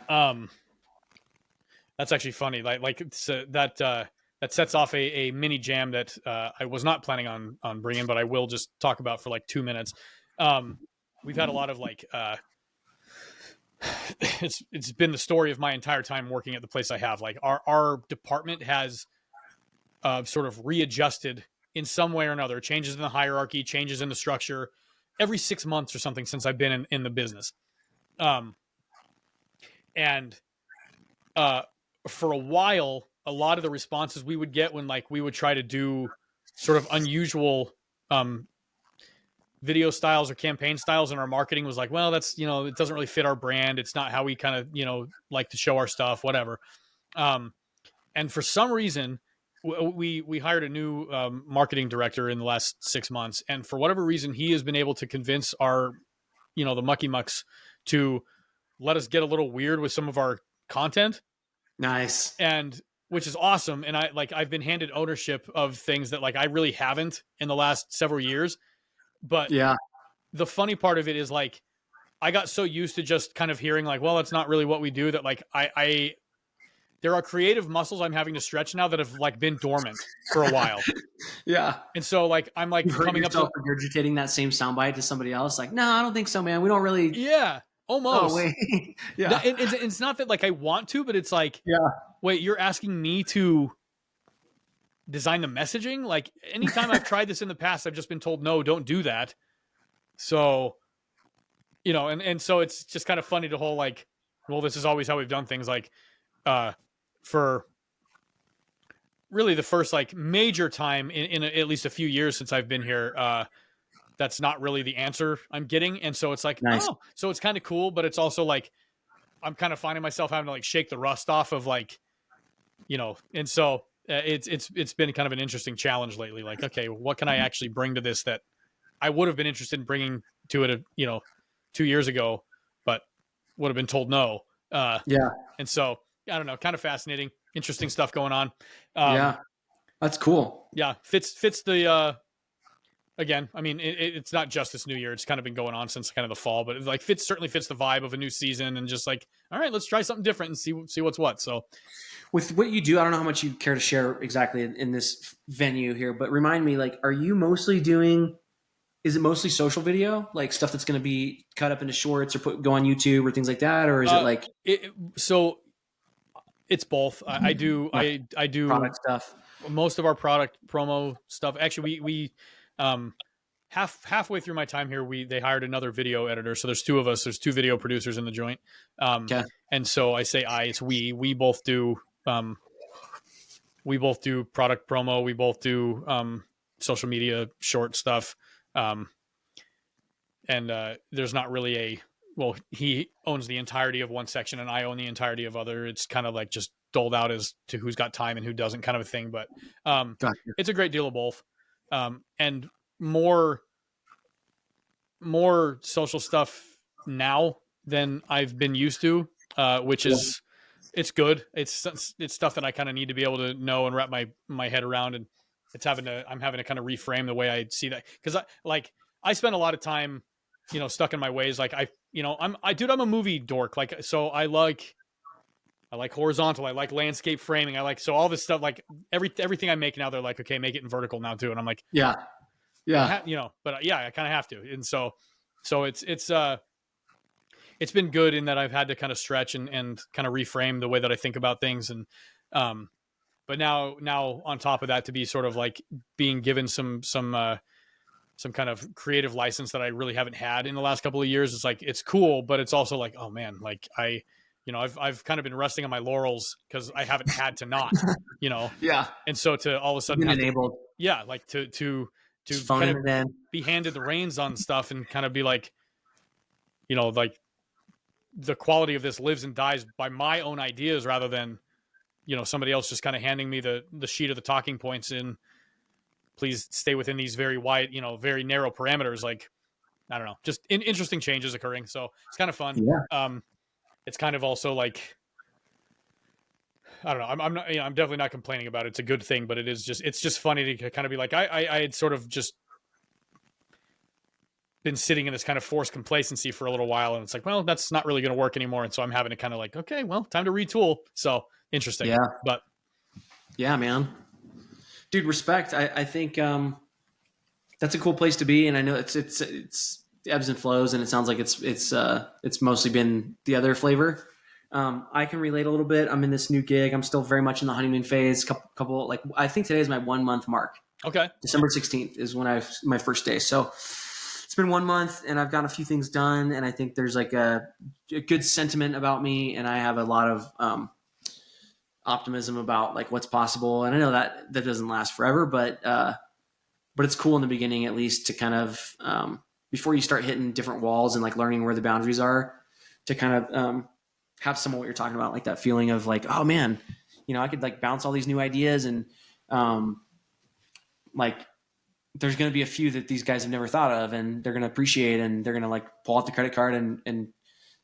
That's actually funny. That sets off a mini jam that I was not planning on bringing, but I will just talk about for like 2 minutes. We've had a lot of it's been the story of my entire time working at the place I have. Like our department has sort of readjusted in some way or another, changes in the hierarchy, changes in the structure every 6 months or something since I've been in the business. And for a while, a lot of the responses we would get when we would try to do sort of unusual video styles or campaign styles in our marketing was like, well, that's, it doesn't really fit our brand. It's not how we kind of, like to show our stuff, whatever. And for some reason, we hired a new marketing director in the last 6 months. And for whatever reason, he has been able to convince our, the mucky mucks to let us get a little weird with some of our content. Nice. And which is awesome. And I've been handed ownership of things that I really haven't in the last several years. But yeah, the funny part of it is I got so used to just kind of hearing well, that's not really what we do, that I there are creative muscles I'm having to stretch now that have been dormant for a while. Yeah. And so I'm coming up to regurgitating that same soundbite to somebody else. No, I don't think so, man. We don't really. Yeah. Almost. Oh, wait. Yeah. It's not that I want to, but it's yeah. Wait, you're asking me to design the messaging? Anytime I've tried this in the past, I've just been told, no, don't do that. So, and so it's just kind of funny to whole well, this is always how we've done things. For really the first major time in at least a few years since I've been here, that's not really the answer I'm getting. And so it's nice. Oh, so it's kind of cool, but it's also I'm kind of finding myself having to shake the rust off of and so it's been kind of an interesting challenge lately. Okay, what can I actually bring to this that I would have been interested in bringing to it, 2 years ago, but would have been told no. Yeah. And so, I don't know, kind of fascinating, interesting stuff going on. Yeah, that's cool. Yeah. Fits the, again, I mean, it's not just this new year. It's kind of been going on since kind of the fall, but it certainly fits the vibe of a new season and just all right, let's try something different and see what's what. So with what you do, I don't know how much you care to share exactly in this venue here, but remind me, are you mostly doing, is it mostly social video, stuff that's going to be cut up into shorts or go on YouTube or things like that? Or is it so it's both. I do product stuff. Most of our product promo stuff. Actually, we halfway through my time here, they hired another video editor. So there's two of us. There's two video producers in the joint. Okay. And so I say it's we. We both do product promo. We both do social media short stuff. And there's not really he owns the entirety of one section and I own the entirety of other. It's kind of just doled out as to who's got time and who doesn't, kind of a thing. But Gotcha. It's a great deal of both. And more social stuff now than I've been used to, which is, it's good. It's stuff that I kind of need to be able to know and wrap my head around. And I'm having to kind of reframe the way I see that. Cause I spend a lot of time, stuck in my ways. I'm a movie dork. So I like horizontal. I like landscape framing. So all this stuff, everything I make now, they're okay, make it in vertical now too. And I'm yeah. But I kind of have to. And so it's it's been good in that I've had to kind of stretch and kind of reframe the way that I think about things. And, but now on top of that, to be sort of like being given some kind of creative license that I really haven't had in the last couple of years. It's like, it's cool, but it's also like, oh man, like I've kind of been resting on my laurels because I haven't had to not, Yeah. And so to all of a sudden have enabled. to Just kind phoning of it in. be handed the reins on stuff and kind of be like, like the quality of this lives and dies by my own ideas rather than, somebody else just kind of handing me the sheet of the talking points in, please stay within these very wide, very narrow parameters. Like, I don't know, just interesting changes occurring. So it's kind of fun. Yeah. It's kind of also like, I don't know. I'm not, I'm definitely not complaining about it. It's a good thing, but it's just funny to kind of be like, I had sort of just been sitting in this kind of forced complacency for a little while. And it's like, well, that's not really going to work anymore. And so I'm having to kind of like, okay, well, time to retool. So interesting. Yeah. But yeah, man, dude, respect. I think, that's a cool place to be. And I know it's ebbs and flows, and it sounds like it's mostly been the other flavor. I can relate a little bit. I'm in this new gig. I'm still very much in the honeymoon phase. Couple like, I think today is my 1 month mark. Okay. December 16th is when my first day. So it's been 1 month and I've gotten a few things done. And I think there's like a good sentiment about me. And I have a lot of, optimism about like what's possible. And I know that doesn't last forever, but it's cool in the beginning, at least, to kind of, before you start hitting different walls and like learning where the boundaries are, to kind of, have some of what you're talking about, like that feeling of like, oh man, I could like bounce all these new ideas, and like there's going to be a few that these guys have never thought of, and they're going to appreciate, and they're going to like pull out the credit card and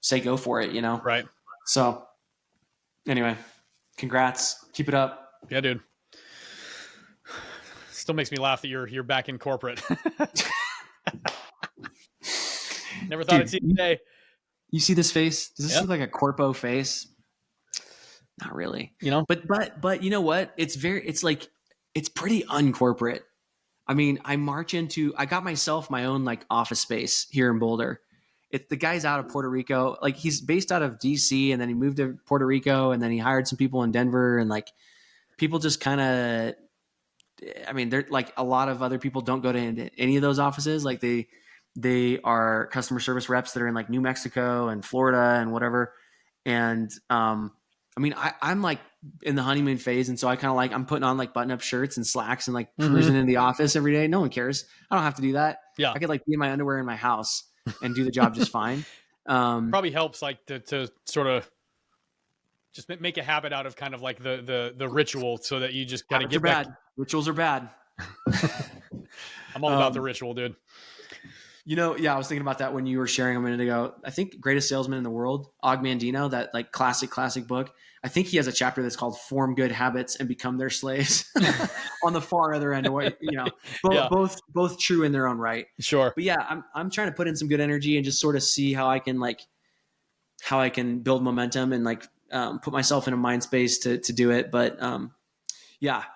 say, go for it, Right. So anyway, congrats. Keep it up. Yeah, dude. Still makes me laugh that you're back in corporate. Never thought I'd see it today. You see this face? Does this look like a corpo face? Not really. But you know what? It's pretty uncorporate. I mean, I got myself my own like office space here in Boulder. The guy's out of Puerto Rico. Like, he's based out of DC, and then he moved to Puerto Rico, and then he hired some people in Denver, and like people just kind of, I mean, they're like, a lot of other people don't go to any of those offices. Like they are customer service reps that are in like New Mexico and Florida and whatever. And, I mean, I'm like in the honeymoon phase. And so I kind of like, I'm putting on like button up shirts and slacks and like cruising in the office every day. No one cares. I don't have to do that. Yeah. I could like be in my underwear in my house and do the job just fine. Probably helps like to sort of just make a habit out of kind of like the ritual, so that you just got to get back. Bad. Rituals are bad. I'm all about the ritual, dude. I was thinking about that when you were sharing a minute ago. I think Greatest Salesman in the World, Og Mandino, that like classic book. I think he has a chapter that's called Form Good Habits and Become Their Slaves on the far other end of what, both true in their own right. Sure. But yeah, I'm trying to put in some good energy and just sort of see how I can build momentum and like, put myself in a mind space to do it. But,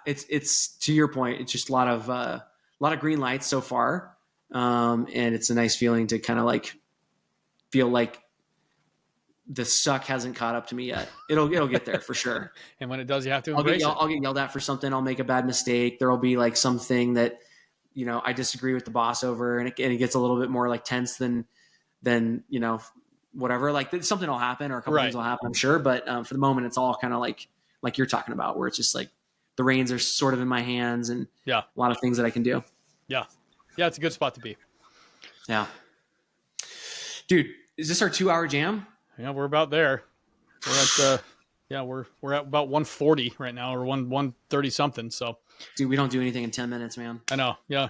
it's to your point. It's just a lot of green lights so far. And it's a nice feeling to kind of like feel like the suck hasn't caught up to me yet. It'll get there for sure. And when it does, you have to embrace it. I'll get yelled at for something. I'll make a bad mistake. There'll be like something that, I disagree with the boss over, and it gets a little bit more like tense than whatever. Like something will happen, or a couple things will happen, I'm sure. But for the moment, it's all kind of like you're talking about, where it's just like the reins are sort of in my hands, and a lot of things that I can do. Yeah. Yeah, it's a good spot to be. Yeah. Dude, is this our 2-hour jam? Yeah, we're about there. We're at we're at about 140 right now, or 130 something. So, dude, we don't do anything in 10 minutes, man. I know. Yeah.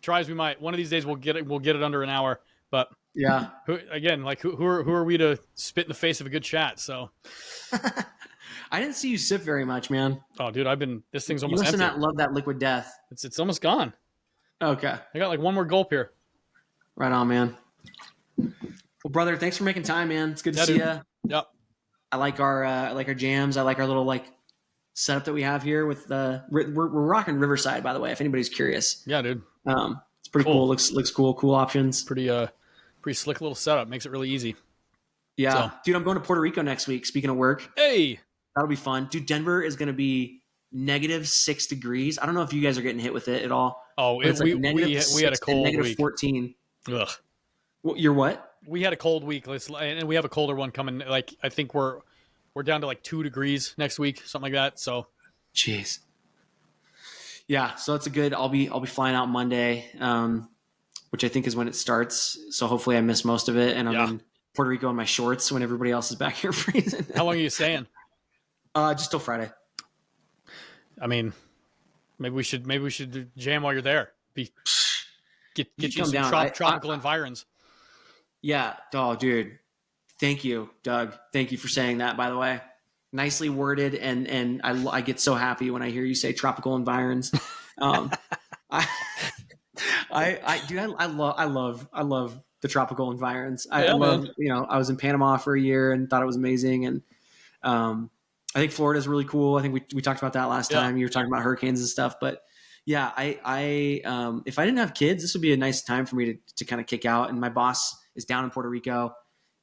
Try as we might. One of these days we'll get it under an hour. But yeah. Who are we to spit in the face of a good chat? So I didn't see you sip very much, man. Oh, dude, this thing's almost empty. You must not love that liquid death. It's almost gone. Okay. I got like one more gulp here. Right on, man. Well, brother, thanks for making time, man. It's good to see you. Yep. I like our jams. I like our little like setup that we have here with we're rocking Riverside, by the way, if anybody's curious. Yeah, dude. It's pretty cool. Looks cool. Cool options. Pretty slick little setup. Makes it really easy. Yeah, So. dude, I'm going to Puerto Rico next week. Speaking of work, Hey, that'll be fun. Dude, Denver is going to be -6 degrees. I don't know if you guys are getting hit with it at all. oh, But it's like we had a cold week. -14. Ugh. Well, you're what? We had a cold week, and we have a colder one coming. Like I think we're down to like 2 degrees next week, something like that. So, jeez. Yeah, so it's a good. I'll be flying out Monday, which I think is when it starts. So hopefully I miss most of it, and I'm in Puerto Rico in my shorts when everybody else is back here freezing. How long are you staying? Just till Friday. I mean, maybe we should jam while you're there. Get you some tropical environs. Yeah. Oh, dude. Thank you, Doug. Thank you for saying that, by the way. Nicely worded, and I get so happy when I hear you say tropical environs. I love the tropical environs. I love, I was in Panama for a year and thought it was amazing. And I think Florida is really cool. I think we talked about that last time. You were talking about hurricanes and stuff, but yeah, I if I didn't have kids, this would be a nice time for me to kind of kick out. And my boss is down in Puerto Rico.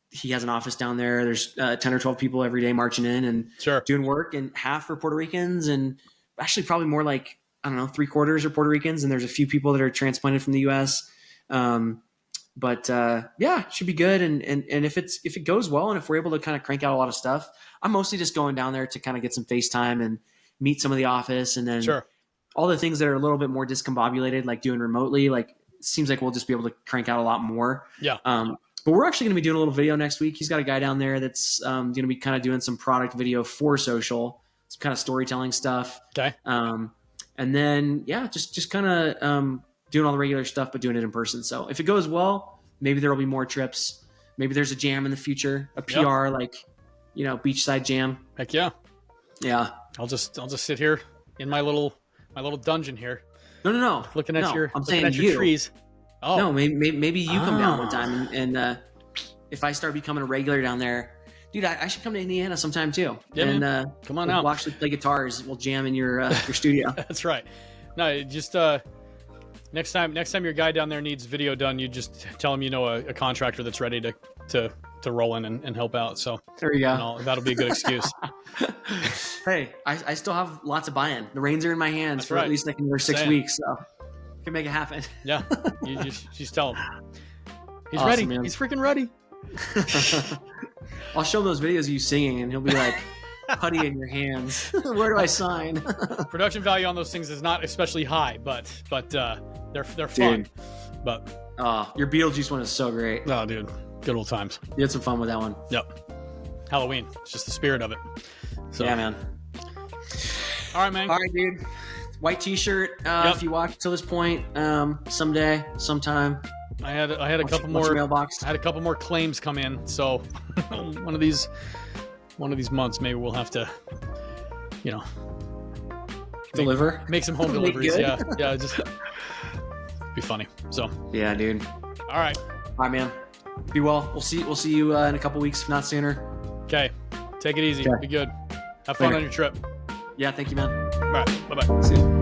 He has an office down there. There's 10 or 12 people every day marching in and doing work, and half are Puerto Ricans, and actually probably more like, I don't know, 3/4 are Puerto Ricans. And there's a few people that are transplanted from the US. But yeah, it should be good. And if it goes well, and if we're able to kind of crank out a lot of stuff, I'm mostly just going down there to kind of get some FaceTime and meet some of the office. And then all the things that are a little bit more discombobulated, like doing remotely, like it seems like we'll just be able to crank out a lot more. Yeah. But we're actually going to be doing a little video next week. He's got a guy down there that's going to be kind of doing some product video for social, some kind of storytelling stuff. Okay. And then, yeah, just kind of doing all the regular stuff, but doing it in person. So if it goes well, maybe there will be more trips. Maybe there's a jam in the future, a PR, like, beachside jam. Heck yeah. Yeah. I'll just sit here in my little dungeon here. No. Looking at your trees. Oh no, maybe you come down one time, and if I start becoming a regular down there, dude, I should come to Indiana sometime too. Yeah, and come on out. We'll actually play guitars. We'll jam in your studio. That's right. No, just next time your guy down there needs video done, you just tell him a contractor that's ready to roll in and help out. So there you go. That'll be a good excuse. Hey, I still have lots of buy-in. The reins are in my hands for at least like another 6 weeks, so can make it happen. Yeah, you just tell him he's awesome, ready. Man. He's freaking ready. I'll show him those videos of you singing, and he'll be like, "Putty in your hands. Where do I sign?" Production value on those things is not especially high, but they're fun. Dude. But your Beetlejuice one is so great. Oh, dude, good old times. You had some fun with that one. Yep. Halloween. It's just the spirit of it. So. Yeah, man. All right, man. All right, dude. White T-shirt. If you watch till this point, someday, sometime. I had a couple more mailbox. I had a couple more claims come in, so one of these months maybe we'll have to, deliver, make some home deliveries. Yeah, just be funny. So yeah, dude. All right, man. Be well. We'll see you in a couple weeks, if not sooner. Okay, take it easy. Be good. Have fun on your trip. Yeah, thank you, man. All right, bye-bye. See you.